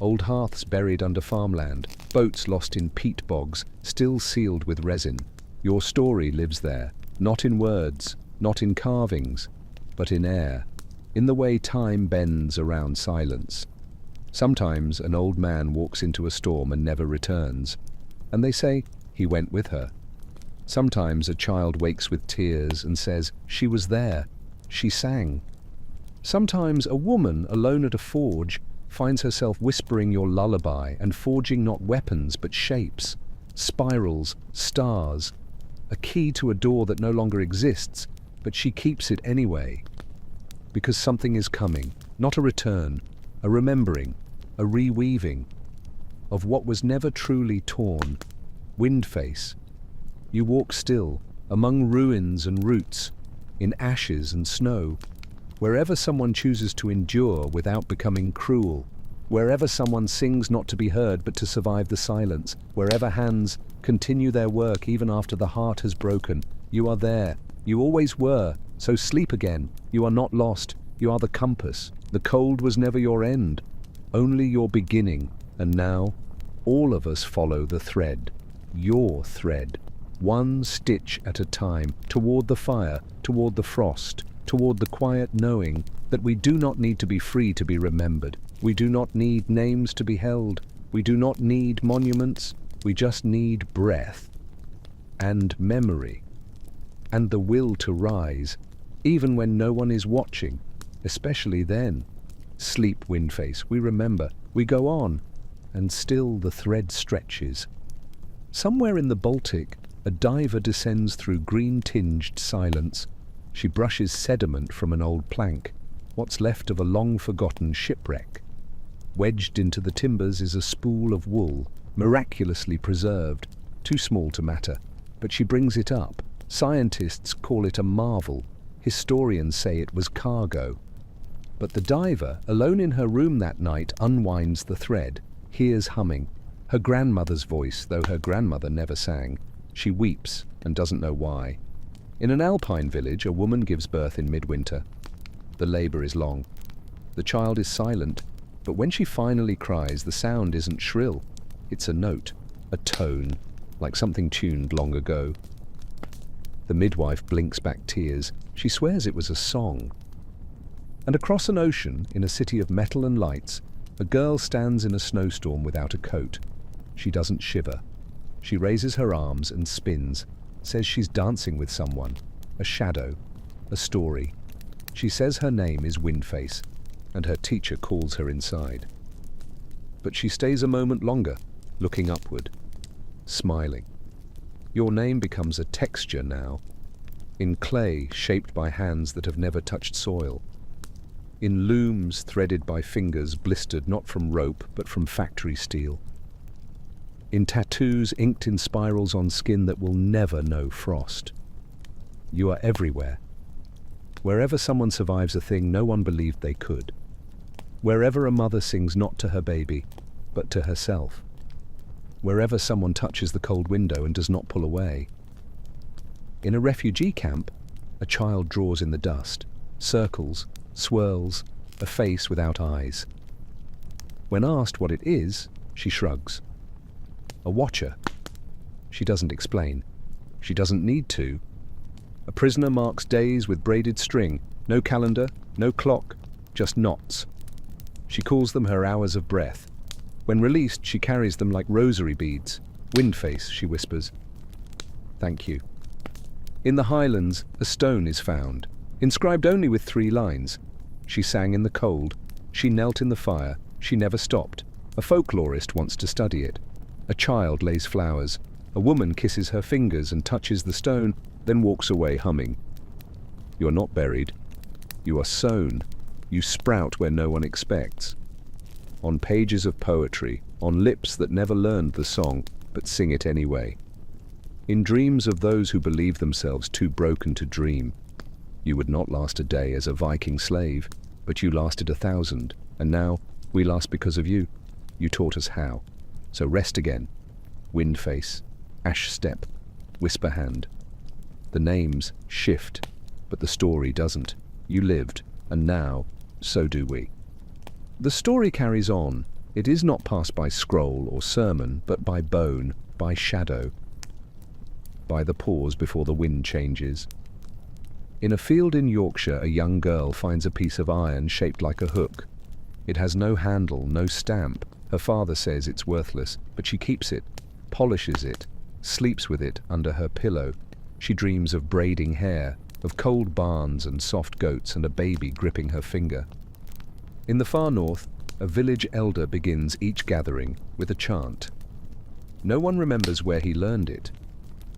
old hearths buried under farmland, boats lost in peat bogs, still sealed with resin. Your story lives there, not in words, not in carvings, but in air, in the way time bends around silence. Sometimes an old man walks into a storm and never returns, and they say he went with her. Sometimes a child wakes with tears and says she was there, she sang. Sometimes a woman alone at a forge finds herself whispering your lullaby and forging not weapons but shapes, spirals, stars, a key to a door that no longer exists, but she keeps it anyway. Because something is coming, not a return, a remembering, a reweaving of what was never truly torn. Windface. You walk still, among ruins and roots, in ashes and snow, wherever someone chooses to endure without becoming cruel, wherever someone sings not to be heard but to survive the silence, wherever hands continue their work even after the heart has broken. You are there. You always were. So sleep again. You are not lost. You are the compass. The cold was never your end, only your beginning. And now, all of us follow the thread. Your thread. One stitch at a time, toward the fire, toward the frost, toward the quiet knowing that we do not need to be free to be remembered. We do not need names to be held. We do not need monuments. We just need breath and memory and the will to rise, even when no one is watching, especially then. Sleep, Windface, we remember, we go on, and still the thread stretches. Somewhere in the Baltic, a diver descends through green-tinged silence. She brushes sediment from an old plank, what's left of a long-forgotten shipwreck. Wedged into the timbers is a spool of wool, miraculously preserved, too small to matter, but she brings it up. Scientists call it a marvel. Historians say it was cargo. But the diver, alone in her room that night, unwinds the thread, hears humming. Her grandmother's voice, though her grandmother never sang. She weeps and doesn't know why. In an alpine village, a woman gives birth in midwinter. The labor is long. The child is silent, but when she finally cries, the sound isn't shrill. It's a note, a tone, like something tuned long ago. The midwife blinks back tears. She swears it was a song. And across an ocean, in a city of metal and lights, a girl stands in a snowstorm without a coat. She doesn't shiver. She raises her arms and spins, says she's dancing with someone, a shadow, a story. She says her name is Windface, and her teacher calls her inside. But she stays a moment longer, looking upward, smiling. Your name becomes a texture now, in clay shaped by hands that have never touched soil, in looms threaded by fingers blistered not from rope but from factory steel, in tattoos inked in spirals on skin that will never know frost. You are everywhere. Wherever someone survives a thing no one believed they could. Wherever a mother sings not to her baby, but to herself. Wherever someone touches the cold window and does not pull away. In a refugee camp, a child draws in the dust, circles, swirls, a face without eyes. When asked what it is, she shrugs. A watcher. She doesn't explain. She doesn't need to. A prisoner marks days with braided string, no calendar, no clock, just knots. She calls them her hours of breath. When released, she carries them like rosary beads. Wind face, she whispers. Thank you. In the Highlands, a stone is found, inscribed only with 3 lines. She sang in the cold. She knelt in the fire. She never stopped. A folklorist wants to study it. A child lays flowers. A woman kisses her fingers and touches the stone, then walks away humming. You're not buried. You are sown. You sprout where no one expects. On pages of poetry, on lips that never learned the song, but sing it anyway. In dreams of those who believe themselves too broken to dream. You would not last a day as a Viking slave, but you lasted 1,000, and now we last because of you. You taught us how. So rest again. Wind face, ash step, whisper hand. The names shift, but the story doesn't. You lived, and now, so do we. The story carries on. It is not passed by scroll or sermon, but by bone, by shadow, by the pause before the wind changes. In a field in Yorkshire, a young girl finds a piece of iron shaped like a hook. It has no handle, no stamp. Her father says it's worthless, but she keeps it, polishes it, sleeps with it under her pillow. She dreams of braiding hair, of cold barns and soft goats and a baby gripping her finger. In the far north, a village elder begins each gathering with a chant. No one remembers where he learned it,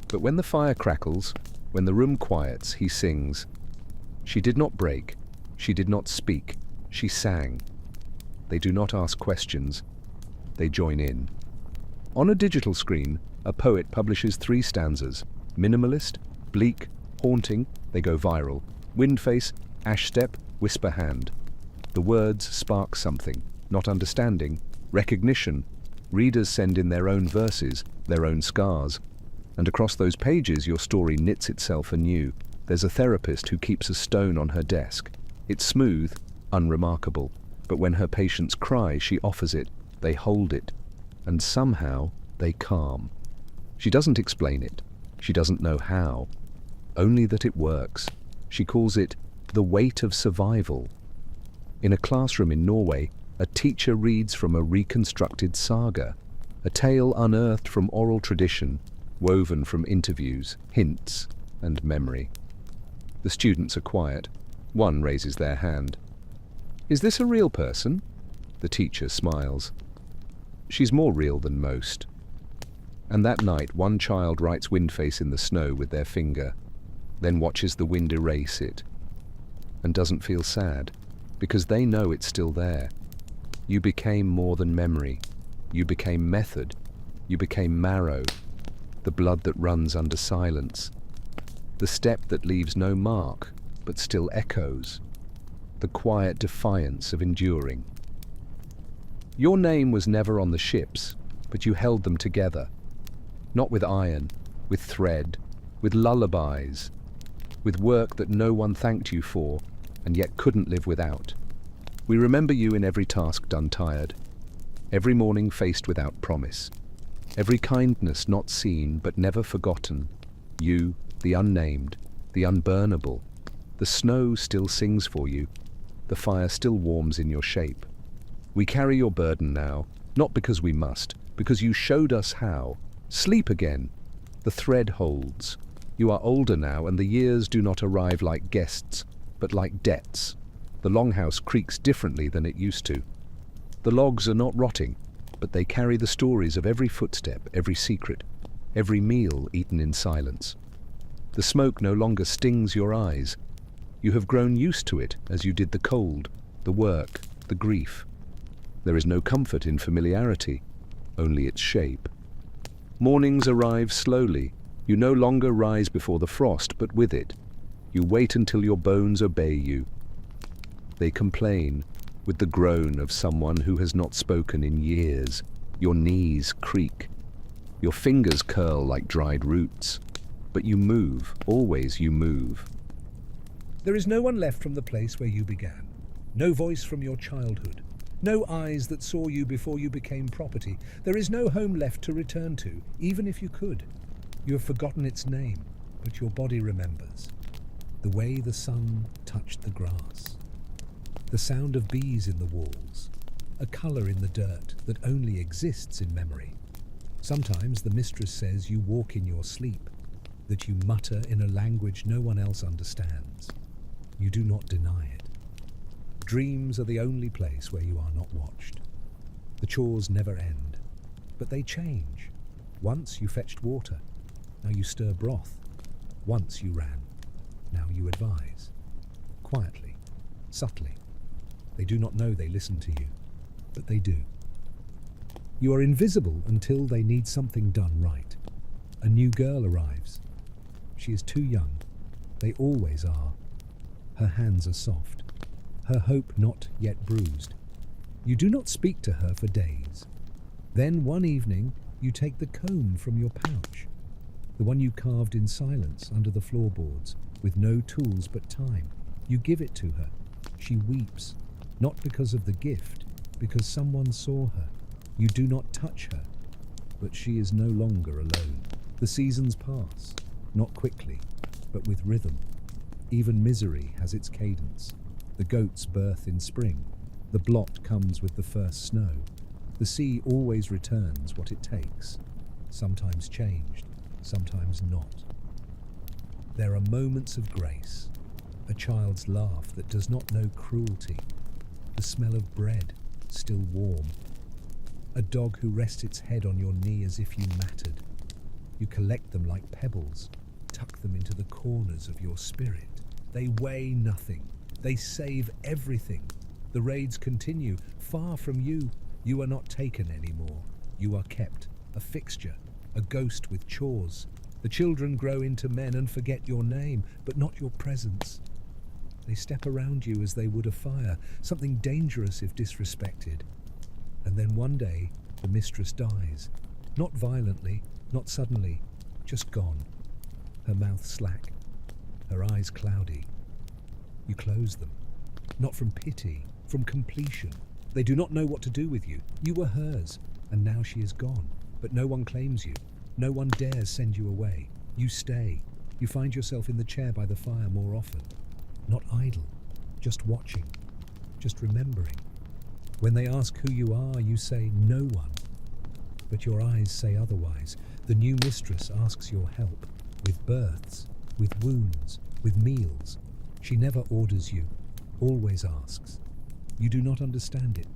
but when the fire crackles, when the room quiets, he sings. She did not break, she did not speak, she sang. They do not ask questions, they join in. On a digital screen, a poet publishes 3 stanzas. Minimalist, bleak, haunting, they go viral. Wind face, ash step, whisper hand. The words spark something, not understanding, recognition. Readers send in their own verses, their own scars. And across those pages your story knits itself anew. There's a therapist who keeps a stone on her desk. It's smooth, unremarkable. But when her patients cry, she offers it. They hold it. And somehow, they calm. She doesn't explain it. She doesn't know how. Only that it works. She calls it the weight of survival. In a classroom in Norway, a teacher reads from a reconstructed saga, a tale unearthed from oral tradition, woven from interviews, hints, and memory. The students are quiet. One raises their hand. Is this a real person? The teacher smiles. She's more real than most. And that night, one child writes Windface in the snow with their finger, then watches the wind erase it, and doesn't feel sad, because they know it's still there. You became more than memory. You became method. You became marrow, the blood that runs under silence, the step that leaves no mark, but still echoes, the quiet defiance of enduring. Your name was never on the ships, but you held them together. Not with iron, with thread, with lullabies, with work that no one thanked you for, and yet couldn't live without. We remember you in every task done tired, every morning faced without promise, every kindness not seen but never forgotten. You, the unnamed, the unburnable. The snow still sings for you, the fire still warms in your shape. We carry your burden now, not because we must, because you showed us how. Sleep again. The thread holds. You are older now, and the years do not arrive like guests, but like debts. The longhouse creaks differently than it used to. The logs are not rotting, but they carry the stories of every footstep, every secret. every meal eaten in silence. The smoke no longer stings your eyes. You have grown used to it as you did the cold, the work, the grief. There is no comfort in familiarity, only its shape. Mornings arrive slowly. You no longer rise before the frost, but with it. You wait until your bones obey you. They complain, with the groan of someone who has not spoken in years. Your knees creak. Your fingers curl like dried roots. But you move, always you move. There is no one left from the place where you began. No voice from your childhood. No eyes that saw you before you became property. There is no home left to return to, even if you could. You have forgotten its name, but your body remembers. The way the sun touched the grass. The sound of bees in the walls. A colour in the dirt that only exists in memory. Sometimes the mistress says you walk in your sleep, that you mutter in a language no one else understands. You do not deny it. Dreams are the only place where you are not watched. The chores never end, but they change. Once you fetched water, now you stir broth. Once you ran, now you advise. Quietly, subtly. They do not know they listen to you, but they do. You are invisible until they need something done right. A new girl arrives. She is too young. They always are. Her hands are soft. Her hope not yet bruised. You do not speak to her for days. Then one evening, you take the comb from your pouch, the one you carved in silence under the floorboards, with no tools but time. You give it to her. She weeps, not because of the gift, because someone saw her. You do not touch her, but she is no longer alone. The seasons pass, not quickly, but with rhythm. Even misery has its cadence. The goats birth in spring. The blot comes with the first snow. The sea always returns what it takes, sometimes changed, sometimes not. There are moments of grace, a child's laugh that does not know cruelty, the smell of bread still warm, a dog who rests its head on your knee as if you mattered. You collect them like pebbles, tuck them into the corners of your spirit. They weigh nothing. They save everything. The raids continue. Far from you, you are not taken anymore. You are kept, a fixture, a ghost with chores. The children grow into men and forget your name, but not your presence. They step around you as they would a fire, something dangerous if disrespected. And then one day, the mistress dies. Not violently, not suddenly, just gone. Her mouth slack, her eyes cloudy. You close them, not from pity, from completion. They do not know what to do with you. You were hers, and now she is gone. But no one claims you. No one dares send you away. You stay. You find yourself in the chair by the fire more often. Not idle, just watching, just remembering. When they ask who you are, you say no one. But your eyes say otherwise. The new mistress asks your help, with births, with wounds, with meals. She never orders you, always asks. You do not understand it,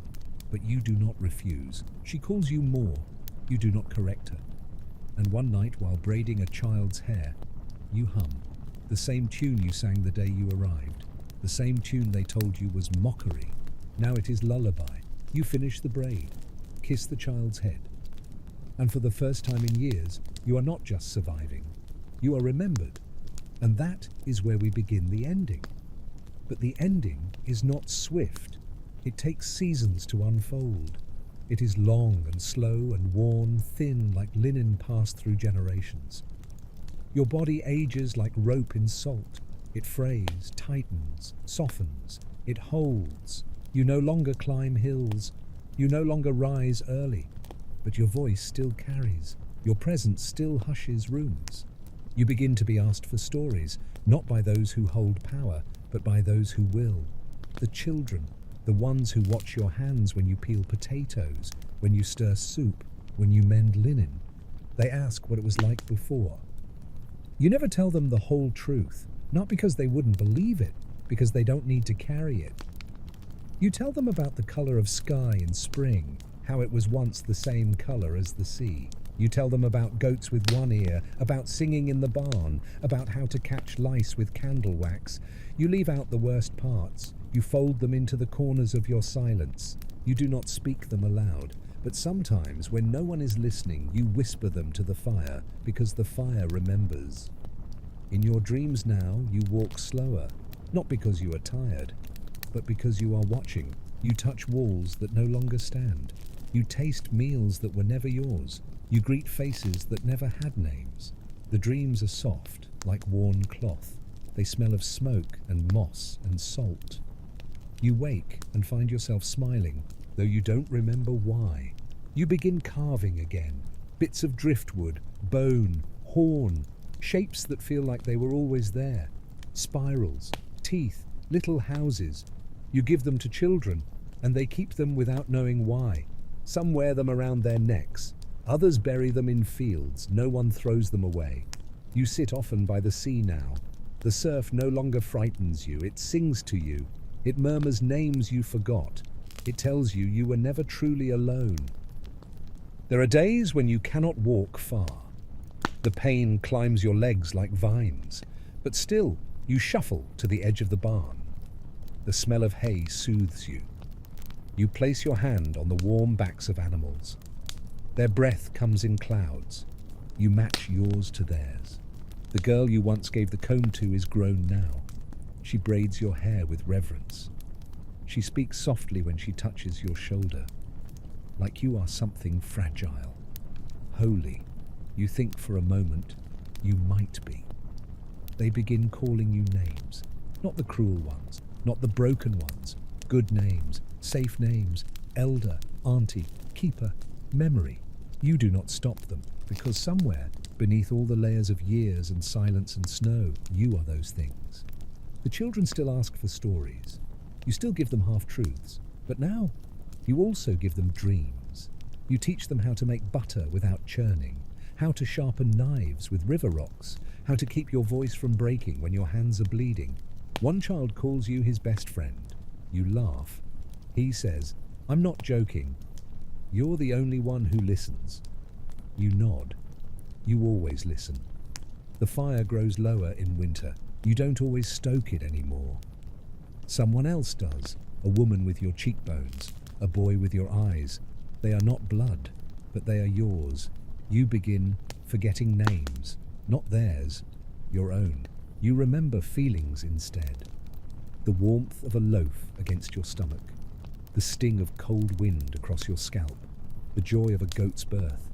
but you do not refuse. She calls you more. You do not correct her. And one night, while braiding a child's hair, you hum the same tune you sang the day you arrived, the same tune they told you was mockery. Now it is lullaby. You finish the braid, kiss the child's head. And for the first time in years, you are not just surviving. You are remembered. And that is where we begin the ending. But the ending is not swift. It takes seasons to unfold. It is long and slow and worn, thin like linen passed through generations. Your body ages like rope in salt. It frays, tightens, softens. It holds. You no longer climb hills. You no longer rise early. But your voice still carries. Your presence still hushes rooms. You begin to be asked for stories, not by those who hold power, but by those who will. The children, the ones who watch your hands when you peel potatoes, when you stir soup, when you mend linen. They ask what it was like before. You never tell them the whole truth, not because they wouldn't believe it, because they don't need to carry it. You tell them about the color of sky in spring, how it was once the same color as the sea. You tell them about goats with one ear, about singing in the barn, about how to catch lice with candle wax. You leave out the worst parts. You fold them into the corners of your silence. You do not speak them aloud. But sometimes, when no one is listening, you whisper them to the fire, because the fire remembers. In your dreams now, you walk slower, not because you are tired, but because you are watching. You touch walls that no longer stand. You taste meals that were never yours. You greet faces that never had names. The dreams are soft, like worn cloth. They smell of smoke and moss and salt. You wake and find yourself smiling, though you don't remember why. You begin carving again. Bits of driftwood, bone, horn, shapes that feel like they were always there. Spirals, teeth, little houses. You give them to children, and they keep them without knowing why. Some wear them around their necks. Others bury them in fields. No one throws them away. You sit often by the sea now. The surf no longer frightens you. It sings to you. It murmurs names you forgot. It tells you you were never truly alone. There are days when you cannot walk far. The pain climbs your legs like vines, but still you shuffle to the edge of the barn. The smell of hay soothes you. You place your hand on the warm backs of animals. Their breath comes in clouds. You match yours to theirs. The girl you once gave the comb to is grown now. She braids your hair with reverence. She speaks softly when she touches your shoulder, like you are something fragile, holy. You think for a moment you might be. They begin calling you names, not the cruel ones, not the broken ones, good names, safe names, elder, auntie, keeper, memory. You do not stop them, because somewhere, beneath all the layers of years and silence and snow, you are those things. The children still ask for stories. You still give them half-truths, but now you also give them dreams. You teach them how to make butter without churning, how to sharpen knives with river rocks, how to keep your voice from breaking when your hands are bleeding. One child calls you his best friend. You laugh. He says, "I'm not joking. You're the only one who listens." You nod. You always listen. The fire grows lower in winter. You don't always stoke it anymore. Someone else does. A woman with your cheekbones, a boy with your eyes. They are not blood, but they are yours. You begin forgetting names, not theirs, your own. You remember feelings instead. The warmth of a loaf against your stomach, the sting of cold wind across your scalp, the joy of a goat's birth,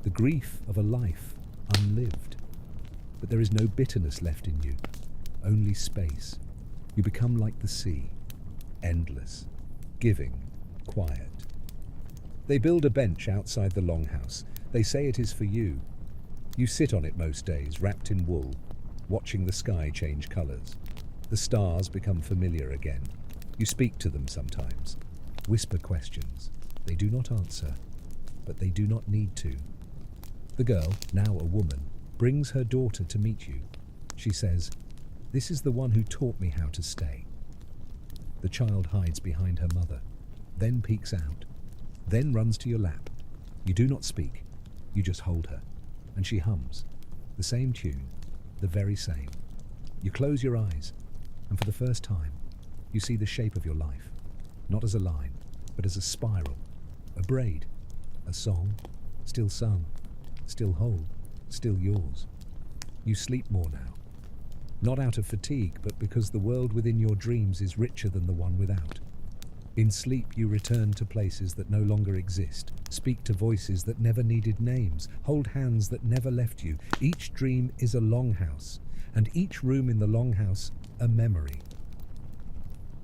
the grief of a life unlived. But there is no bitterness left in you, only space. You become like the sea, endless, giving, quiet. They build a bench outside the longhouse. They say it is for you. You sit on it most days, wrapped in wool, watching the sky change colours. The stars become familiar again. You speak to them sometimes, whisper questions. They do not answer, but they do not need to. The girl, now a woman, brings her daughter to meet you. She says, "This is the one who taught me how to stay." The child hides behind her mother, then peeks out, then runs to your lap. You do not speak, you just hold her, and she hums, the same tune, the very same. You close your eyes, and for the first time, you see the shape of your life, not as a line, but as a spiral, a braid, a song, still sung, still whole, still yours. You sleep more now, not out of fatigue, but because the world within your dreams is richer than the one without. In sleep, you return to places that no longer exist, speak to voices that never needed names, hold hands that never left you. Each dream is a longhouse, and each room in the longhouse a memory.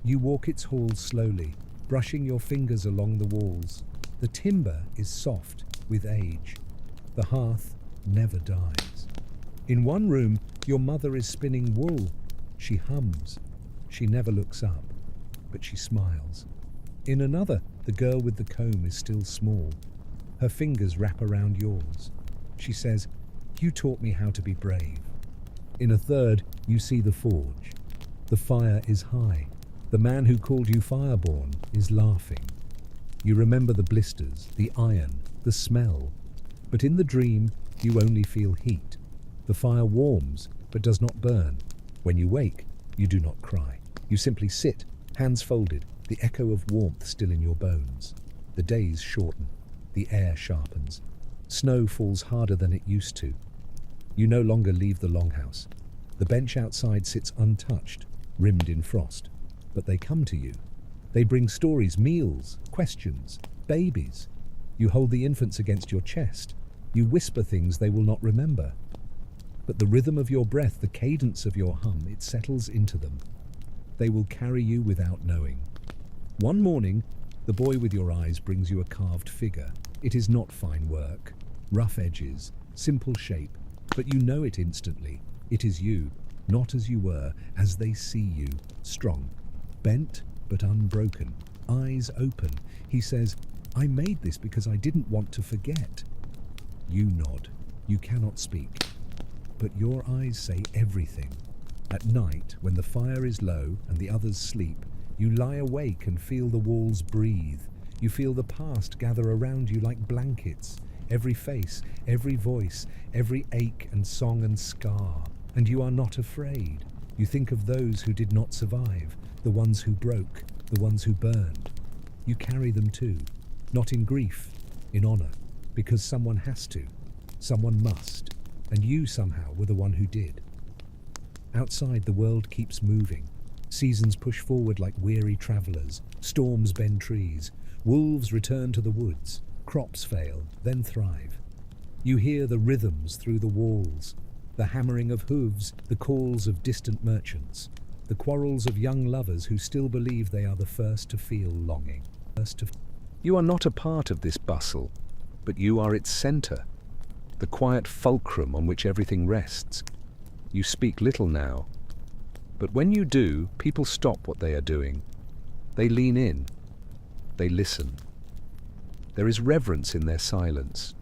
You walk its halls slowly, brushing your fingers along the walls. The timber is soft with age. The hearth never dies. In one room, your mother is spinning wool. She hums. She never looks up, but she smiles. In another, the girl with the comb is still small. Her fingers wrap around yours. She says, "You taught me how to be brave." In a third, you see the forge. The fire is high. The man who called you Fireborn is laughing. You remember the blisters, the iron, the smell. But in the dream, you only feel heat. The fire warms, but does not burn. When you wake, you do not cry. You simply sit, hands folded, the echo of warmth still in your bones. The days shorten. The air sharpens. Snow falls harder than it used to. You no longer leave the longhouse. The bench outside sits untouched, rimmed in frost. But they come to you. They bring stories, meals, questions, babies. You hold the infants against your chest. You whisper things they will not remember. But the rhythm of your breath, the cadence of your hum, it settles into them. They will carry you without knowing. One morning, the boy with your eyes brings you a carved figure. It is not fine work, rough edges, simple shape, but you know it instantly. It is you, not as you were, as they see you, strong, bent but unbroken, eyes open. He says, "I made this because I didn't want to forget." You nod. You cannot speak. But your eyes say everything. At night, when the fire is low and the others sleep, you lie awake and feel the walls breathe. You feel the past gather around you like blankets, every face, every voice, every ache and song and scar. And you are not afraid. You think of those who did not survive, the ones who broke, the ones who burned. You carry them too, not in grief, in honor, because someone has to, someone must, and you somehow were the one who did. Outside, the world keeps moving. Seasons push forward like weary travelers. Storms bend trees. Wolves return to the woods. Crops fail, then thrive. You hear the rhythms through the walls, the hammering of hooves, the calls of distant merchants, the quarrels of young lovers who still believe they are the first to feel longing. You are not a part of this bustle, but you are its center, the quiet fulcrum on which everything rests. You speak little now, but when you do, people stop what they are doing. They lean in. They listen. There is reverence in their silence.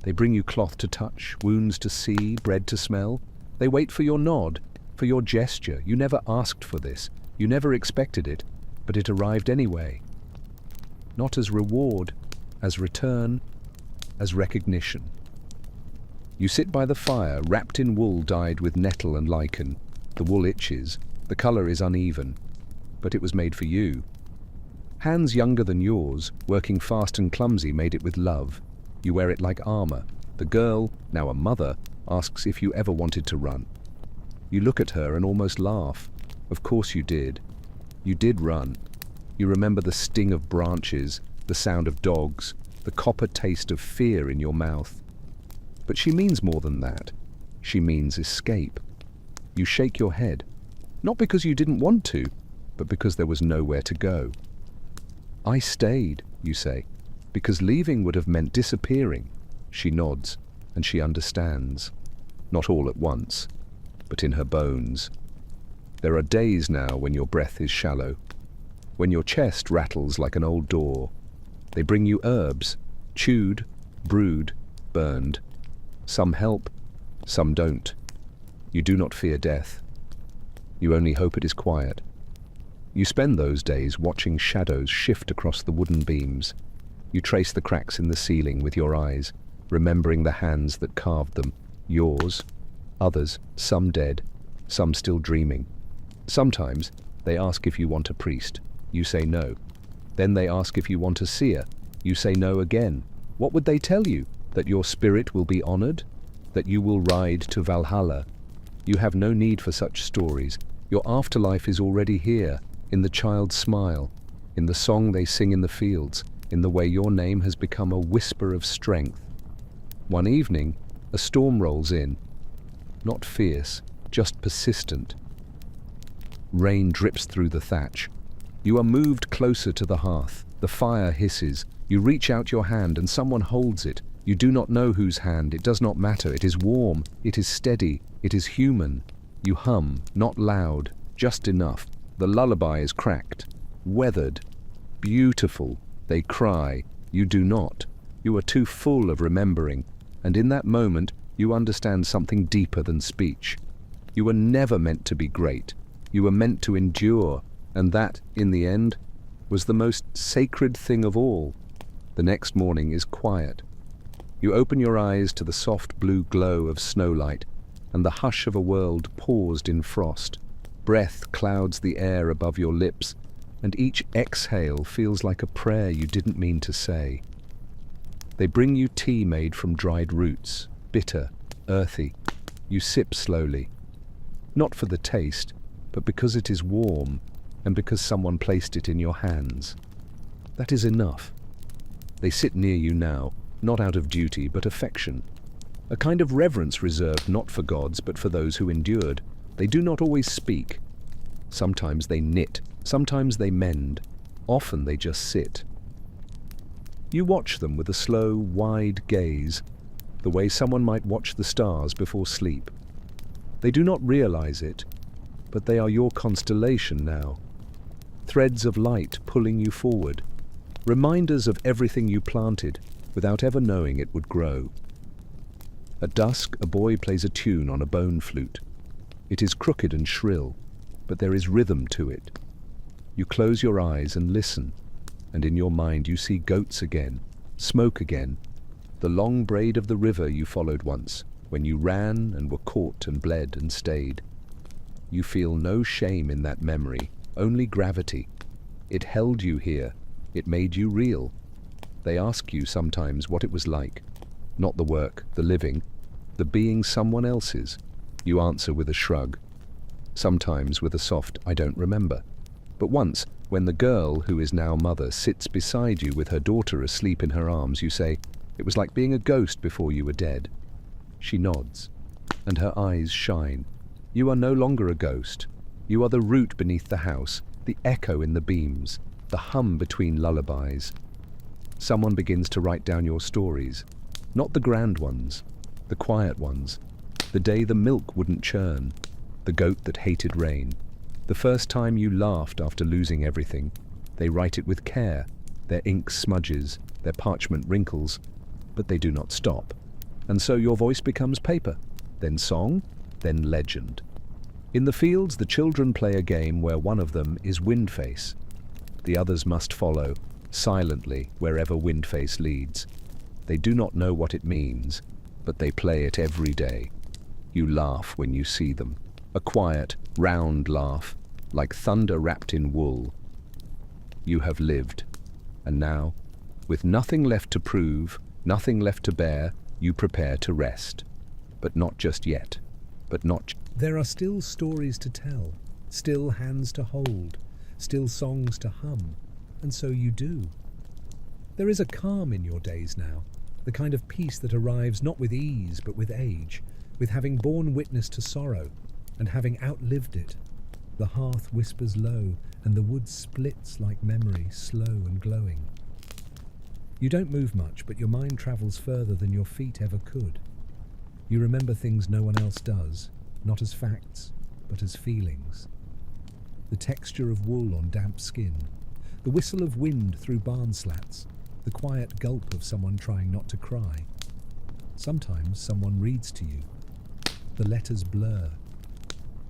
They bring you cloth to touch, wounds to see, bread to smell. They wait for your nod, for your gesture. You never asked for this. You never expected it, but it arrived anyway. Not as reward, as return, as recognition. You sit by the fire, wrapped in wool dyed with nettle and lichen. The wool itches, the color is uneven, but it was made for you. Hands younger than yours, working fast and clumsy, made it with love. You wear it like armor. The girl, now a mother, asks if you ever wanted to run. You look at her and almost laugh. Of course you did. You did run. You remember the sting of branches, the sound of dogs, the copper taste of fear in your mouth. But she means more than that. She means escape. You shake your head, not because you didn't want to, but because there was nowhere to go. I stayed, you say, because leaving would have meant disappearing. She nods, and she understands. Not all at once, but in her bones. There are days now when your breath is shallow, when your chest rattles like an old door. They bring you herbs, chewed, brewed, burned. Some help, some don't. You do not fear death. You only hope it is quiet. You spend those days watching shadows shift across the wooden beams. You trace the cracks in the ceiling with your eyes, remembering the hands that carved them, yours, others, some dead, some still dreaming. Sometimes they ask if you want a priest. You say no. Then they ask if you want a seer. You say no again. What would they tell you? That your spirit will be honored? That you will ride to Valhalla? You have no need for such stories. Your afterlife is already here, in the child's smile, in the song they sing in the fields, in the way your name has become a whisper of strength. One evening, a storm rolls in, not fierce, just persistent. Rain drips through the thatch. You are moved closer to the hearth. The fire hisses. You reach out your hand and someone holds it. You do not know whose hand. It does not matter. It is warm. It is steady. It is human. You hum, not loud, just enough. The lullaby is cracked, weathered, beautiful. They cry. You do not. You are too full of remembering. And in that moment, you understand something deeper than speech. You were never meant to be great. You were meant to endure. And that, in the end, was the most sacred thing of all. The next morning is quiet. You open your eyes to the soft blue glow of snowlight and the hush of a world paused in frost. Breath clouds the air above your lips, and each exhale feels like a prayer you didn't mean to say. They bring you tea made from dried roots, bitter, earthy. You sip slowly, not for the taste, but because it is warm and because someone placed it in your hands. That is enough. They sit near you now, not out of duty, but affection. A kind of reverence reserved not for gods, but for those who endured. They do not always speak. Sometimes they knit, sometimes they mend. Often they just sit. You watch them with a slow, wide gaze, the way someone might watch the stars before sleep. They do not realize it, but they are your constellation now. Threads of light pulling you forward. Reminders of everything you planted without ever knowing it would grow. At dusk, a boy plays a tune on a bone flute. It is crooked and shrill, but there is rhythm to it. You close your eyes and listen, and in your mind you see goats again, smoke again, the long braid of the river you followed once, when you ran and were caught and bled and stayed. You feel no shame in that memory, only gravity. It held you here. It made you real. They ask you sometimes what it was like. Not the work, the living, the being someone else's. You answer with a shrug. Sometimes with a soft, I don't remember. But once, when the girl, who is now mother, sits beside you with her daughter asleep in her arms, you say, it was like being a ghost before you were dead. She nods, and her eyes shine. You are no longer a ghost. You are the root beneath the house, the echo in the beams, the hum between lullabies. Someone begins to write down your stories, not the grand ones, the quiet ones, the day the milk wouldn't churn, the goat that hated rain, the first time you laughed after losing everything. They write it with care, their ink smudges, their parchment wrinkles, but they do not stop. And so your voice becomes paper, then song, then legend. In the fields, the children play a game where one of them is Windface. The others must follow, silently, wherever Windface leads. They do not know what it means, but they play it every day. You laugh when you see them, a quiet, round laugh, like thunder wrapped in wool. You have lived, and now, with nothing left to prove, nothing left to bear, you prepare to rest. But not just yet. There are still stories to tell, still hands to hold, still songs to hum, and so you do. There is a calm in your days now, the kind of peace that arrives not with ease but with age, with having borne witness to sorrow and having outlived it. The hearth whispers low and the wood splits like memory, slow and glowing. You don't move much, but your mind travels further than your feet ever could. You remember things no one else does, not as facts, but as feelings. The texture of wool on damp skin, the whistle of wind through barn slats, the quiet gulp of someone trying not to cry. Sometimes someone reads to you. The letters blur.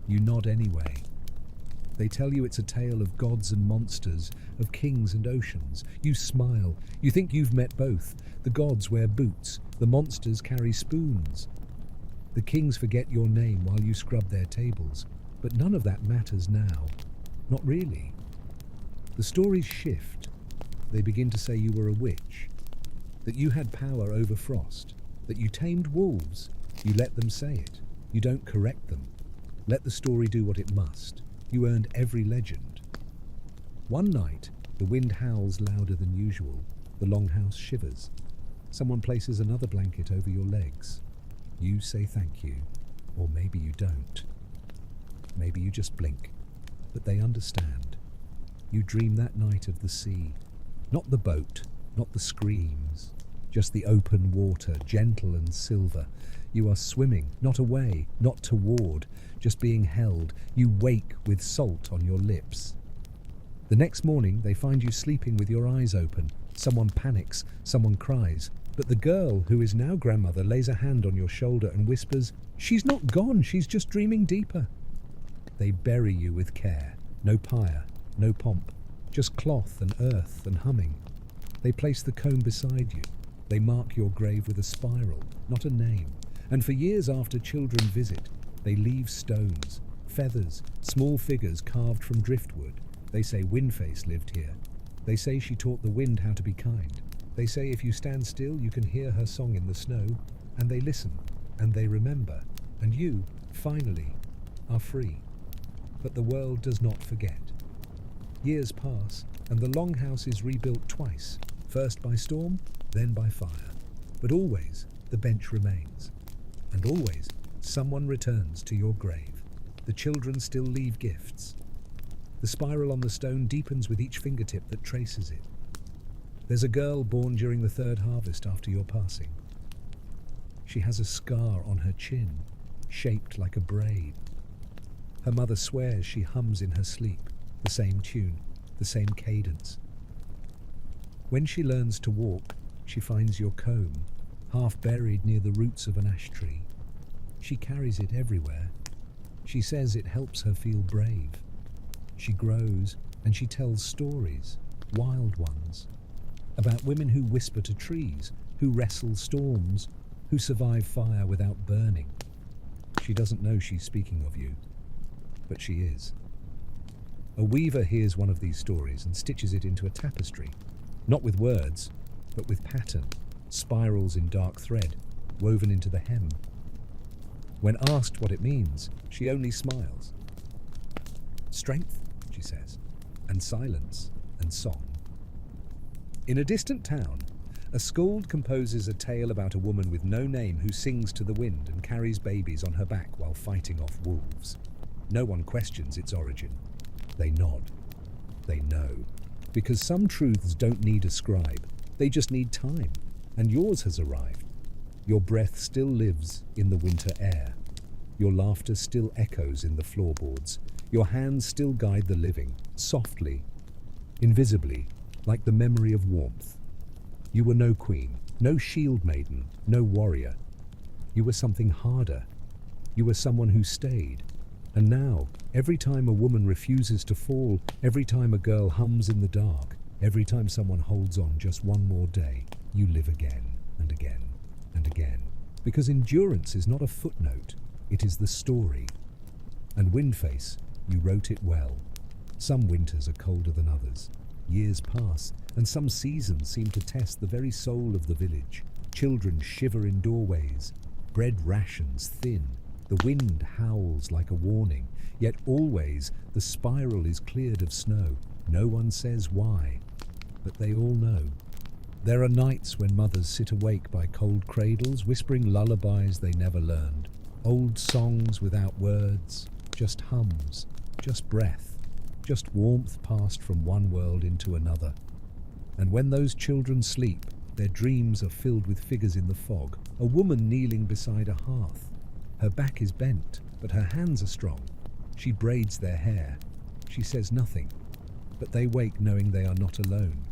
You nod anyway. They tell you it's a tale of gods and monsters, of kings and oceans. You smile. You think you've met both. The gods wear boots. The monsters carry spoons. The kings forget your name while you scrub their tables. But none of that matters now. Not really. The stories shift. They begin to say you were a witch, that you had power over frost, that you tamed wolves. You let them say it. You don't correct them. Let the story do what it must. You earned every legend. One night, the wind howls louder than usual. The longhouse shivers. Someone places another blanket over your legs. You say thank you, or maybe you don't. Maybe you just blink, but they understand. You dream that night of the sea, not the boat, not the screams, just the open water, gentle and silver. You are swimming, not away, not toward, just being held. You wake with salt on your lips. The next morning, they find you sleeping with your eyes open. Someone panics, someone cries. But the girl, who is now grandmother, lays a hand on your shoulder and whispers, "She's not gone, she's just dreaming deeper." They bury you with care. No pyre, no pomp, just cloth and earth and humming. They place the comb beside you. They mark your grave with a spiral, not a name. And for years after children visit, they leave stones, feathers, small figures carved from driftwood. They say Windface lived here. They say she taught the wind how to be kind. They say if you stand still, you can hear her song in the snow. And they listen, and they remember. And you, finally, are free. But the world does not forget. Years pass, and the longhouse is rebuilt twice, first by storm, then by fire. But always the bench remains. And always someone returns to your grave. The children still leave gifts. The spiral on the stone deepens with each fingertip that traces it. There's a girl born during the third harvest after your passing. She has a scar on her chin, shaped like a braid. Her mother swears she hums in her sleep, the same tune, the same cadence. When she learns to walk, she finds your comb, half buried near the roots of an ash tree. She carries it everywhere. She says it helps her feel brave. She grows and she tells stories, wild ones, about women who whisper to trees, who wrestle storms, who survive fire without burning. She doesn't know she's speaking of you, but she is. A weaver hears one of these stories and stitches it into a tapestry, not with words, but with pattern, spirals in dark thread, woven into the hem. When asked what it means, she only smiles. Strength, she says, and silence and song. In a distant town, a skald composes a tale about a woman with no name who sings to the wind and carries babies on her back while fighting off wolves. No one questions its origin. They nod. They know. Because some truths don't need a scribe. They just need time. And yours has arrived. Your breath still lives in the winter air. Your laughter still echoes in the floorboards. Your hands still guide the living, softly, invisibly, like the memory of warmth. You were no queen, no shield maiden, no warrior. You were something harder. You were someone who stayed. And now, every time a woman refuses to fall, every time a girl hums in the dark, every time someone holds on just one more day, you live again and again and again. Because endurance is not a footnote, it is the story. And Windface, you wrote it well. Some winters are colder than others. Years pass, and some seasons seem to test the very soul of the village. Children shiver in doorways, bread rations thin. The wind howls like a warning, yet always the spiral is cleared of snow. No one says why, but they all know. There are nights when mothers sit awake by cold cradles, whispering lullabies they never learned. Old songs without words, just hums, just breath, just warmth passed from one world into another. And when those children sleep, their dreams are filled with figures in the fog. A woman kneeling beside a hearth. Her back is bent, but her hands are strong. She braids their hair. She says nothing, but they wake knowing they are not alone.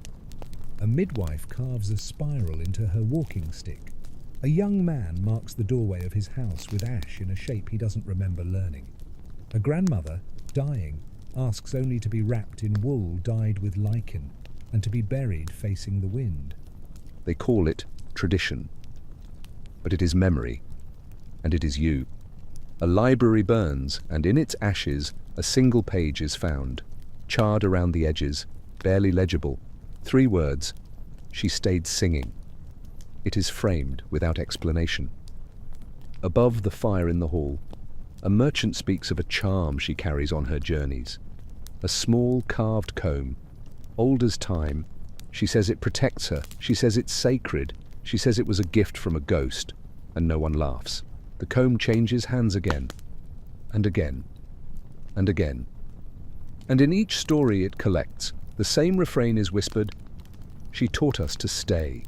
A midwife carves a spiral into her walking stick. A young man marks the doorway of his house with ash in a shape he doesn't remember learning. A grandmother, dying, asks only to be wrapped in wool dyed with lichen and to be buried facing the wind. They call it tradition, but it is memory, and it is you. A library burns, and in its ashes a single page is found, charred around the edges, barely legible. 3 words: she stayed singing. It is framed without explanation. Above the fire in the hall, a merchant speaks of a charm she carries on her journeys. A small carved comb, old as time. She says it protects her. She says it's sacred. She says it was a gift from a ghost, and no one laughs. The comb changes hands again, and again, and again. And in each story it collects, the same refrain is whispered: she taught us to stay.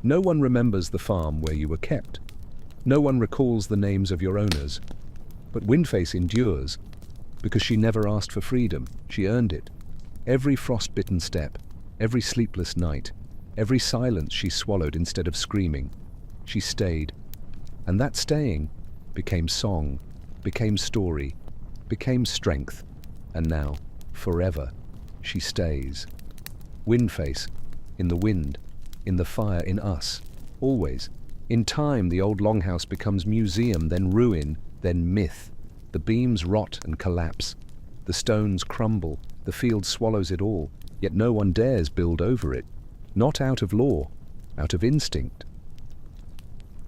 No one remembers the farm where you were kept. No one recalls the names of your owners. But Windface endures, because she never asked for freedom. She earned it. Every frost-bitten step, every sleepless night, every silence she swallowed instead of screaming, she stayed. And that staying became song, became story, became strength. And now, forever, she stays. Windface, in the wind, in the fire, in us, always. In time, the old longhouse becomes museum, then ruin, then myth. The beams rot and collapse. The stones crumble. The field swallows it all. Yet no one dares build over it. Not out of law, out of instinct.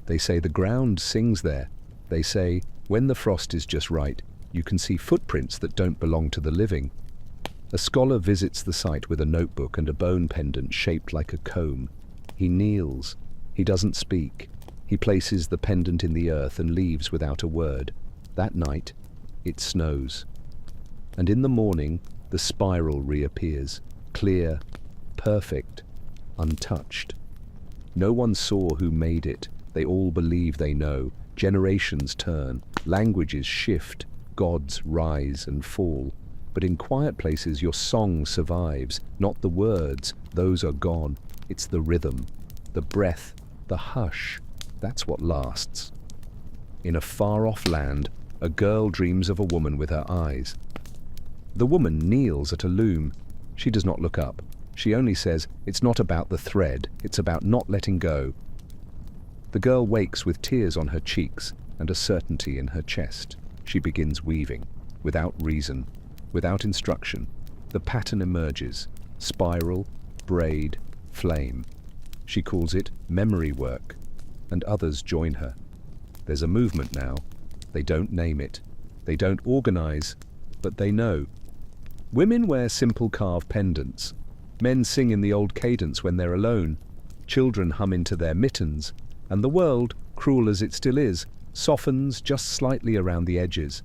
They say the ground sings there. They say, when the frost is just right, you can see footprints that don't belong to the living. A scholar visits the site with a notebook and a bone pendant shaped like a comb. He kneels. He doesn't speak. He places the pendant in the earth and leaves without a word. That night, it snows. And in the morning, the spiral reappears, clear, perfect, untouched. No one saw who made it. They all believe they know. Generations turn, languages shift, gods rise and fall. But in quiet places your song survives, not the words, those are gone. It's the rhythm, the breath, the hush, that's what lasts. In a far-off land, a girl dreams of a woman with her eyes. The woman kneels at a loom. She does not look up. She only says, it's not about the thread, it's about not letting go. The girl wakes with tears on her cheeks and a certainty in her chest. She begins weaving, without reason, without instruction. The pattern emerges, spiral, braid, flame. She calls it memory work, and others join her. There's a movement now. They don't name it. They don't organize, but they know. Women wear simple carved pendants. Men sing in the old cadence when they're alone. Children hum into their mittens. And the world, cruel as it still is, softens just slightly around the edges.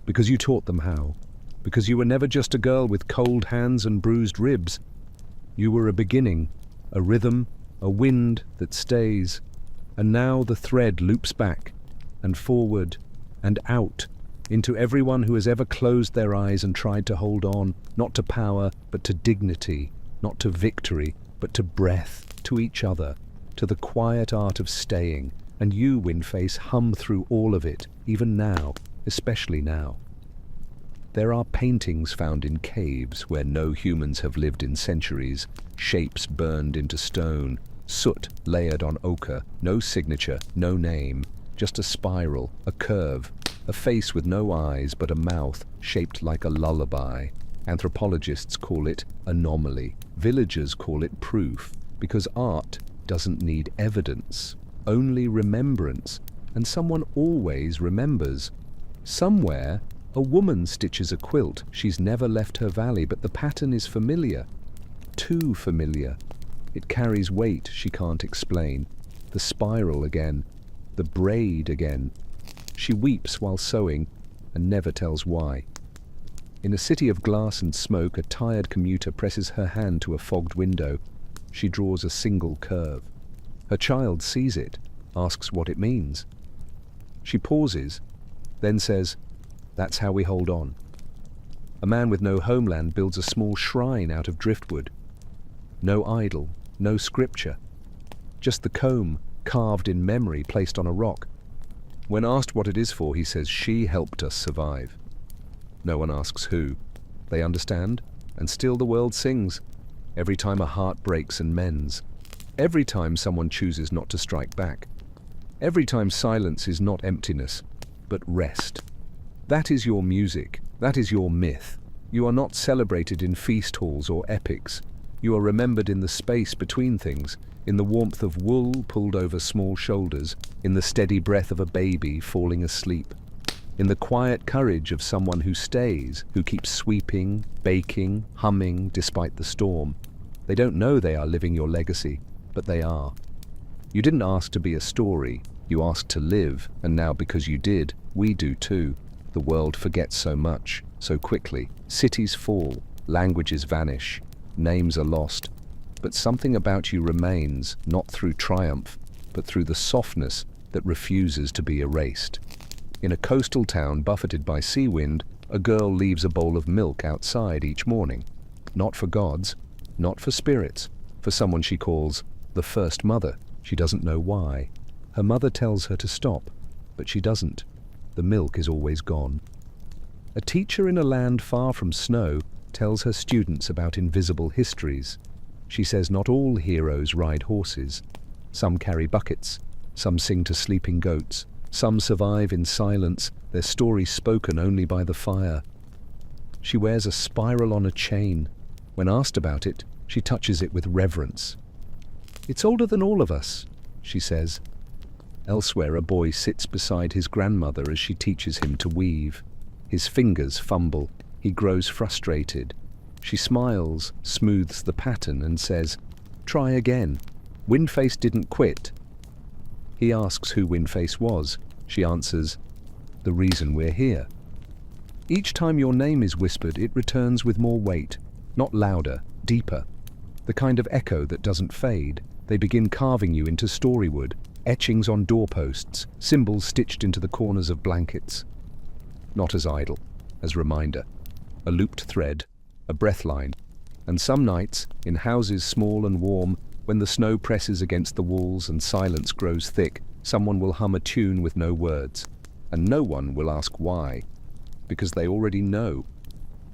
Because you taught them how. Because you were never just a girl with cold hands and bruised ribs. You were a beginning, a rhythm, a wind that stays. And now the thread loops back, and forward, and out, into everyone who has ever closed their eyes and tried to hold on, not to power, but to dignity, not to victory, but to breath, to each other, to the quiet art of staying. And you, Windface, hum through all of it, even now, especially now. There are paintings found in caves where no humans have lived in centuries, shapes burned into stone, soot layered on ochre, no signature, no name, just a spiral, a curve, a face with no eyes but a mouth shaped like a lullaby. Anthropologists call it anomaly. Villagers call it proof, because art doesn't need evidence, only remembrance, and someone always remembers. Somewhere, a woman stitches a quilt. She's never left her valley, but the pattern is familiar. Too familiar. It carries weight she can't explain. The spiral again. The braid again. She weeps while sewing and never tells why. In a city of glass and smoke, a tired commuter presses her hand to a fogged window. She draws a single curve. Her child sees it, asks what it means. She pauses, then says, "That's how we hold on." A man with no homeland builds a small shrine out of driftwood. No idol, no scripture. Just the comb, carved in memory, placed on a rock. When asked what it is for, he says, "She helped us survive." No one asks who. They understand, and still the world sings. Every time a heart breaks and mends. Every time someone chooses not to strike back. Every time silence is not emptiness, but rest. That is your music. That is your myth. You are not celebrated in feast halls or epics. You are remembered in the space between things, in the warmth of wool pulled over small shoulders, in the steady breath of a baby falling asleep, in the quiet courage of someone who stays, who keeps sweeping, baking, humming despite the storm. They don't know they are living your legacy, but they are. You didn't ask to be a story, you asked to live, and now because you did, we do too. The world forgets so much, so quickly. Cities fall, languages vanish, names are lost. But something about you remains, not through triumph, but through the softness that refuses to be erased. In a coastal town buffeted by sea wind, a girl leaves a bowl of milk outside each morning. Not for gods, not for spirits, for someone she calls the first mother. She doesn't know why. Her mother tells her to stop, but she doesn't. The milk is always gone. A teacher in a land far from snow tells her students about invisible histories. She says not all heroes ride horses. Some carry buckets, some sing to sleeping goats, some survive in silence, their story spoken only by the fire. She wears a spiral on a chain. When asked about it, she touches it with reverence. "It's older than all of us," she says. Elsewhere, a boy sits beside his grandmother as she teaches him to weave. His fingers fumble. He grows frustrated. She smiles, smooths the pattern, and says, "Try again. Windface didn't quit." He asks who Windface was. She answers, "The reason we're here." Each time your name is whispered, it returns with more weight, not louder, deeper. The kind of echo that doesn't fade. They begin carving you into storywood, etchings on doorposts, symbols stitched into the corners of blankets. Not as idle, as reminder. A looped thread, a breathline. And some nights, in houses small and warm, when the snow presses against the walls and silence grows thick, someone will hum a tune with no words. And no one will ask why, because they already know.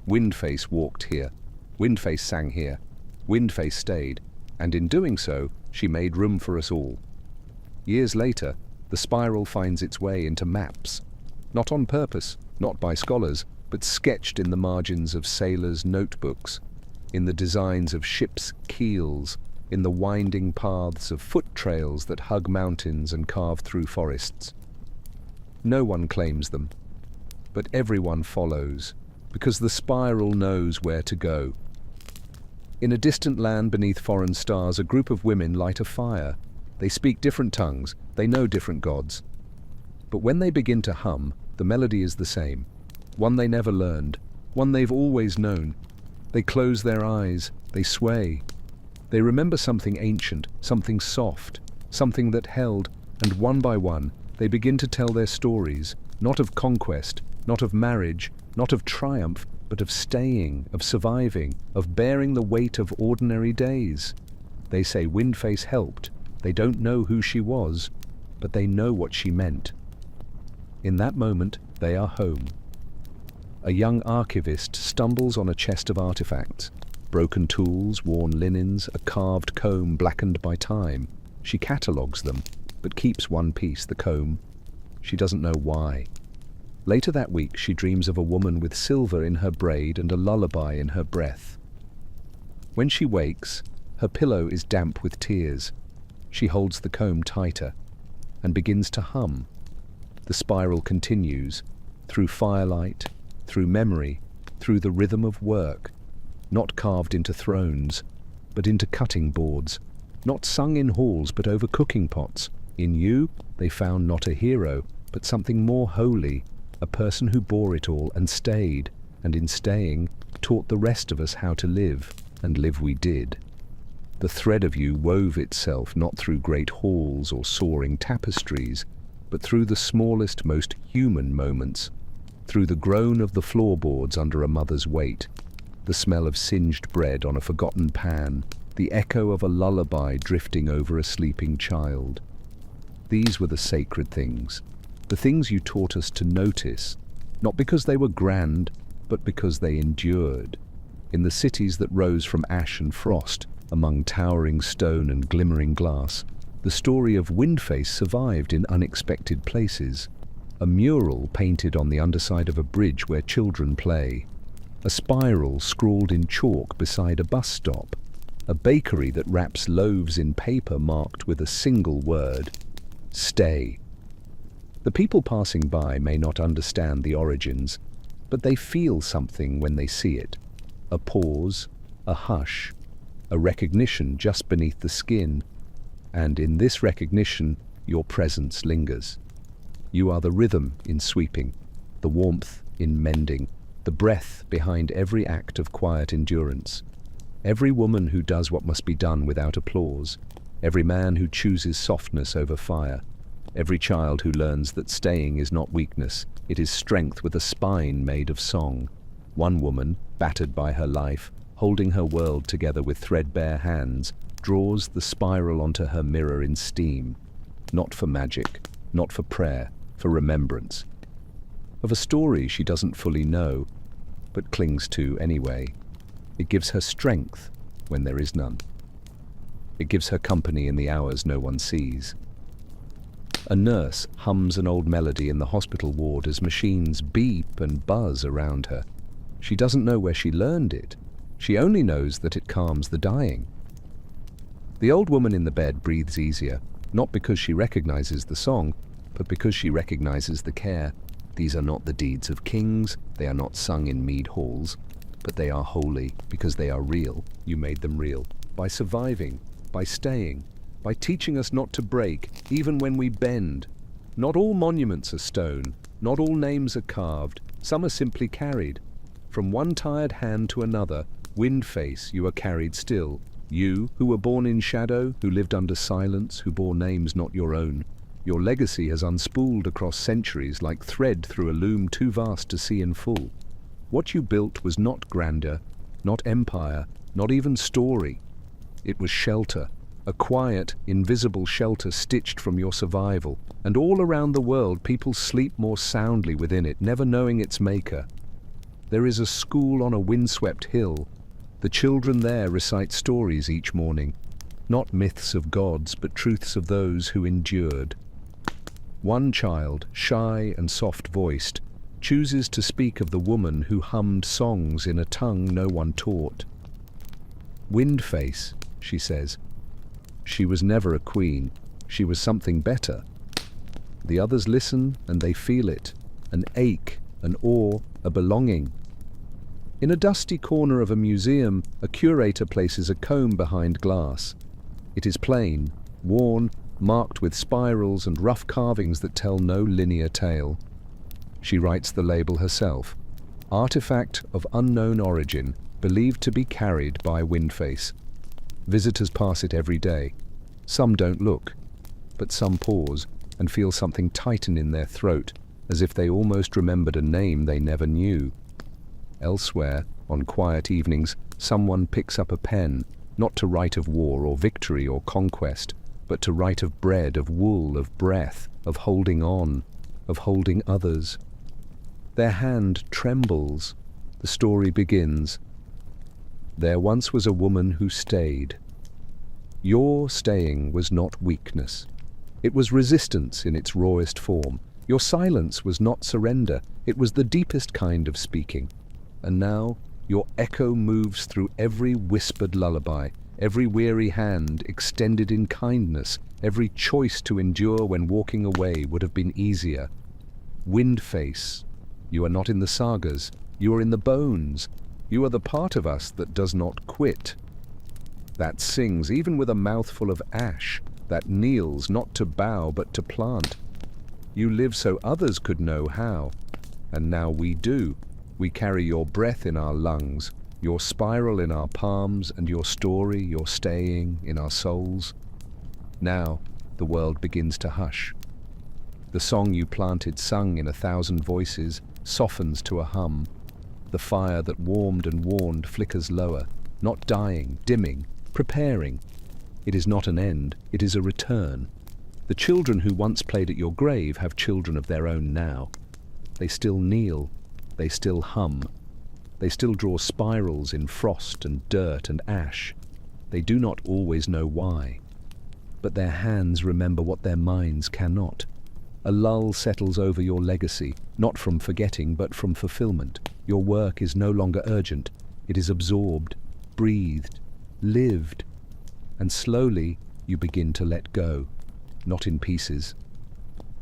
Windface walked here. Windface sang here. Windface stayed. And in doing so, she made room for us all. Years later, the spiral finds its way into maps. Not on purpose, not by scholars, but sketched in the margins of sailors' notebooks, in the designs of ships' keels, in the winding paths of foot trails that hug mountains and carve through forests. No one claims them, but everyone follows, because the spiral knows where to go. In a distant land beneath foreign stars, a group of women light a fire. They speak different tongues, they know different gods. But when they begin to hum, the melody is the same. One they never learned, one they've always known. They close their eyes, they sway. They remember something ancient, something soft, something that held, and one by one, they begin to tell their stories, not of conquest, not of marriage, not of triumph, but of staying, of surviving, of bearing the weight of ordinary days. They say Windface helped. They don't know who she was, but they know what she meant. In that moment, they are home. A young archivist stumbles on a chest of artifacts. Broken tools, worn linens, a carved comb blackened by time. She catalogues them, but keeps one piece, the comb. She doesn't know why. Later that week, she dreams of a woman with silver in her braid and a lullaby in her breath. When she wakes, her pillow is damp with tears. She holds the comb tighter and begins to hum. The spiral continues, through firelight, through memory, through the rhythm of work, not carved into thrones, but into cutting boards, not sung in halls, but over cooking pots. In you, they found not a hero, but something more holy, a person who bore it all and stayed, and in staying, taught the rest of us how to live, and live we did. The thread of you wove itself not through great halls or soaring tapestries, but through the smallest, most human moments, through the groan of the floorboards under a mother's weight, the smell of singed bread on a forgotten pan, the echo of a lullaby drifting over a sleeping child. These were the sacred things, the things you taught us to notice, not because they were grand, but because they endured. In the cities that rose from ash and frost, among towering stone and glimmering glass, the story of Windface survived in unexpected places. A mural painted on the underside of a bridge where children play. A spiral scrawled in chalk beside a bus stop. A bakery that wraps loaves in paper marked with a single word: stay. The people passing by may not understand the origins, but they feel something when they see it. A pause, a hush, a recognition just beneath the skin, and in this recognition, your presence lingers. You are the rhythm in sweeping, the warmth in mending, the breath behind every act of quiet endurance. Every woman who does what must be done without applause, every man who chooses softness over fire, every child who learns that staying is not weakness, it is strength with a spine made of song. One woman, battered by her life, holding her world together with threadbare hands, draws the spiral onto her mirror in steam, not for magic, not for prayer, for remembrance. Of a story she doesn't fully know, but clings to anyway. It gives her strength when there is none. It gives her company in the hours no one sees. A nurse hums an old melody in the hospital ward as machines beep and buzz around her. She doesn't know where she learned it. She only knows that it calms the dying. The old woman in the bed breathes easier, not because she recognizes the song, but because she recognizes the care. These are not the deeds of kings, they are not sung in mead halls, but they are holy because they are real. You made them real. By surviving, by staying, by teaching us not to break, even when we bend. Not all monuments are stone, not all names are carved, some are simply carried. From one tired hand to another, Windface, you are carried still. You, who were born in shadow, who lived under silence, who bore names not your own. Your legacy has unspooled across centuries like thread through a loom too vast to see in full. What you built was not grandeur, not empire, not even story. It was shelter, a quiet, invisible shelter stitched from your survival. And all around the world people sleep more soundly within it, never knowing its maker. There is a school on a windswept hill. The children there recite stories each morning, not myths of gods, but truths of those who endured. One child, shy and soft-voiced, chooses to speak of the woman who hummed songs in a tongue no one taught. Windface, she says. She was never a queen. She was something better. The others listen and they feel it, an ache, an awe, a belonging. In a dusty corner of a museum, a curator places a comb behind glass. It is plain, worn, marked with spirals and rough carvings that tell no linear tale. She writes the label herself. Artifact of unknown origin, believed to be carried by Windface. Visitors pass it every day. Some don't look, but some pause and feel something tighten in their throat, as if they almost remembered a name they never knew. Elsewhere, on quiet evenings, someone picks up a pen, not to write of war or victory or conquest, but to write of bread, of wool, of breath, of holding on, of holding others. Their hand trembles. The story begins. There once was a woman who stayed. Your staying was not weakness. It was resistance in its rawest form. Your silence was not surrender. It was the deepest kind of speaking. And now your echo moves through every whispered lullaby, every weary hand extended in kindness, every choice to endure when walking away would have been easier. Windface, you are not in the sagas, you are in the bones. You are the part of us that does not quit, that sings even with a mouthful of ash, that kneels not to bow but to plant. You live so others could know how, and now we do. We carry your breath in our lungs, your spiral in our palms, and your story, your staying, in our souls. Now the world begins to hush. The song you planted, sung in 1,000 voices, softens to a hum. The fire that warmed and warned flickers lower, not dying, dimming, preparing. It is not an end, it is a return. The children who once played at your grave have children of their own now. They still kneel, they still hum. They still draw spirals in frost and dirt and ash. They do not always know why. But their hands remember what their minds cannot. A lull settles over your legacy, not from forgetting but from fulfillment. Your work is no longer urgent. It is absorbed, breathed, lived. And slowly you begin to let go, not in pieces.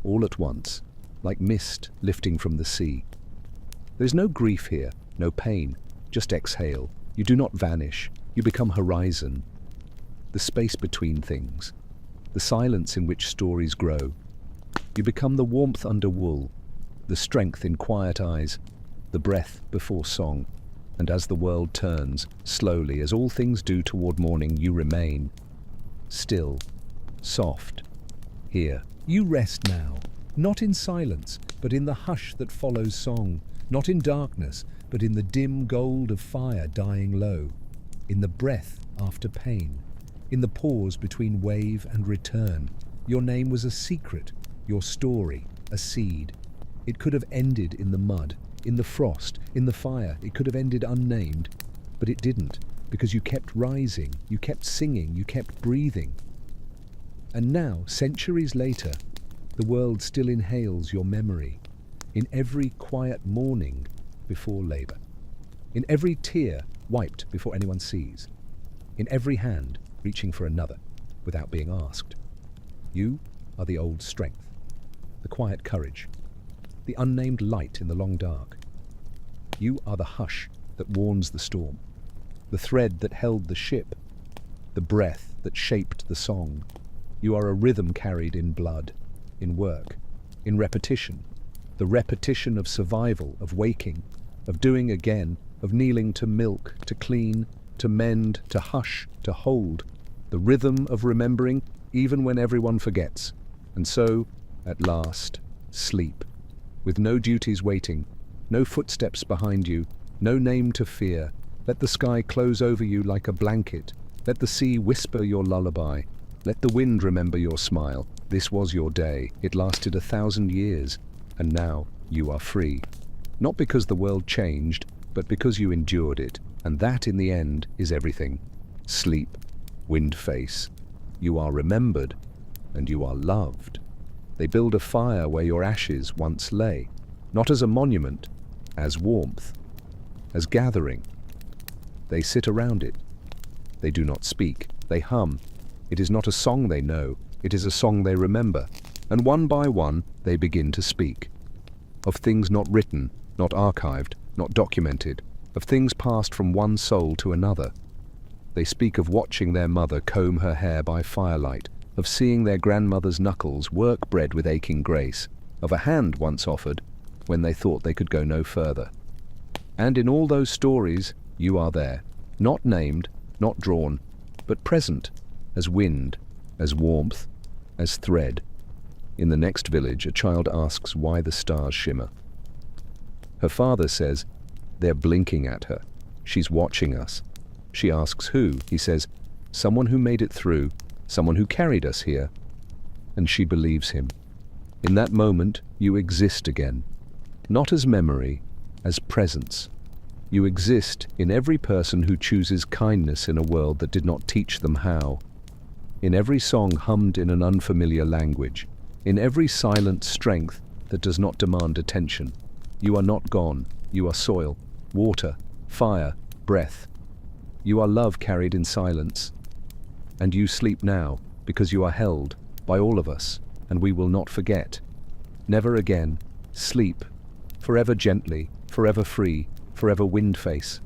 All at once, like mist lifting from the sea. There is no grief here, no pain, just exhale. You do not vanish, you become horizon. The space between things, the silence in which stories grow. You become the warmth under wool, the strength in quiet eyes, the breath before song. And as the world turns, slowly, as all things do toward morning, you remain. Still, soft, here. You rest now, not in silence, but in the hush that follows song, not in darkness, but in the dim gold of fire dying low, in the breath after pain, in the pause between wave and return. Your name was a secret, your story, a seed. It could have ended in the mud, in the frost, in the fire. It could have ended unnamed, but it didn't. because you kept rising, you kept singing, you kept breathing. And now, centuries later, the world still inhales your memory in every quiet morning before labor, in every tear wiped before anyone sees, in every hand reaching for another without being asked. You are the old strength, the quiet courage, the unnamed light in the long dark. You are the hush that warns the storm, the thread that held the ship, the breath that shaped the song. You are a rhythm carried in blood, in work, in repetition, the repetition of survival, of waking, of doing again, of kneeling to milk, to clean, to mend, to hush, to hold, the rhythm of remembering even when everyone forgets. And so, at last, sleep, with no duties waiting, no footsteps behind you, no name to fear. Let the sky close over you like a blanket. Let the sea whisper your lullaby. Let the wind remember your smile. This was your day. It lasted 1,000 years. And now you are free. Not because the world changed, but because you endured it. And that, in the end, is everything. Sleep, wind face. You are remembered, and you are loved. They build a fire where your ashes once lay, not as a monument, as warmth, as gathering. They sit around it. They do not speak. They hum. It is not a song they know. It is a song they remember. And one by one, they begin to speak. Of things not written, not archived, not documented. Of things passed from one soul to another. They speak of watching their mother comb her hair by firelight, of seeing their grandmother's knuckles work bread with aching grace, of a hand once offered when they thought they could go no further. And in all those stories, you are there, not named, not drawn, but present, as wind, as warmth, as thread. In the next village, a child asks why the stars shimmer. Her father says, they're blinking at her. She's watching us. She asks who? He says, someone who made it through, someone who carried us here. And she believes him. In that moment, you exist again. Not as memory, as presence. You exist in every person who chooses kindness in a world that did not teach them how. In every song hummed in an unfamiliar language. In every silent strength that does not demand attention. You are not gone. You are soil, water, fire, breath. You are love carried in silence. And you sleep now because you are held by all of us, and we will not forget. Never again. Sleep, forever gently, forever free, forever wind face.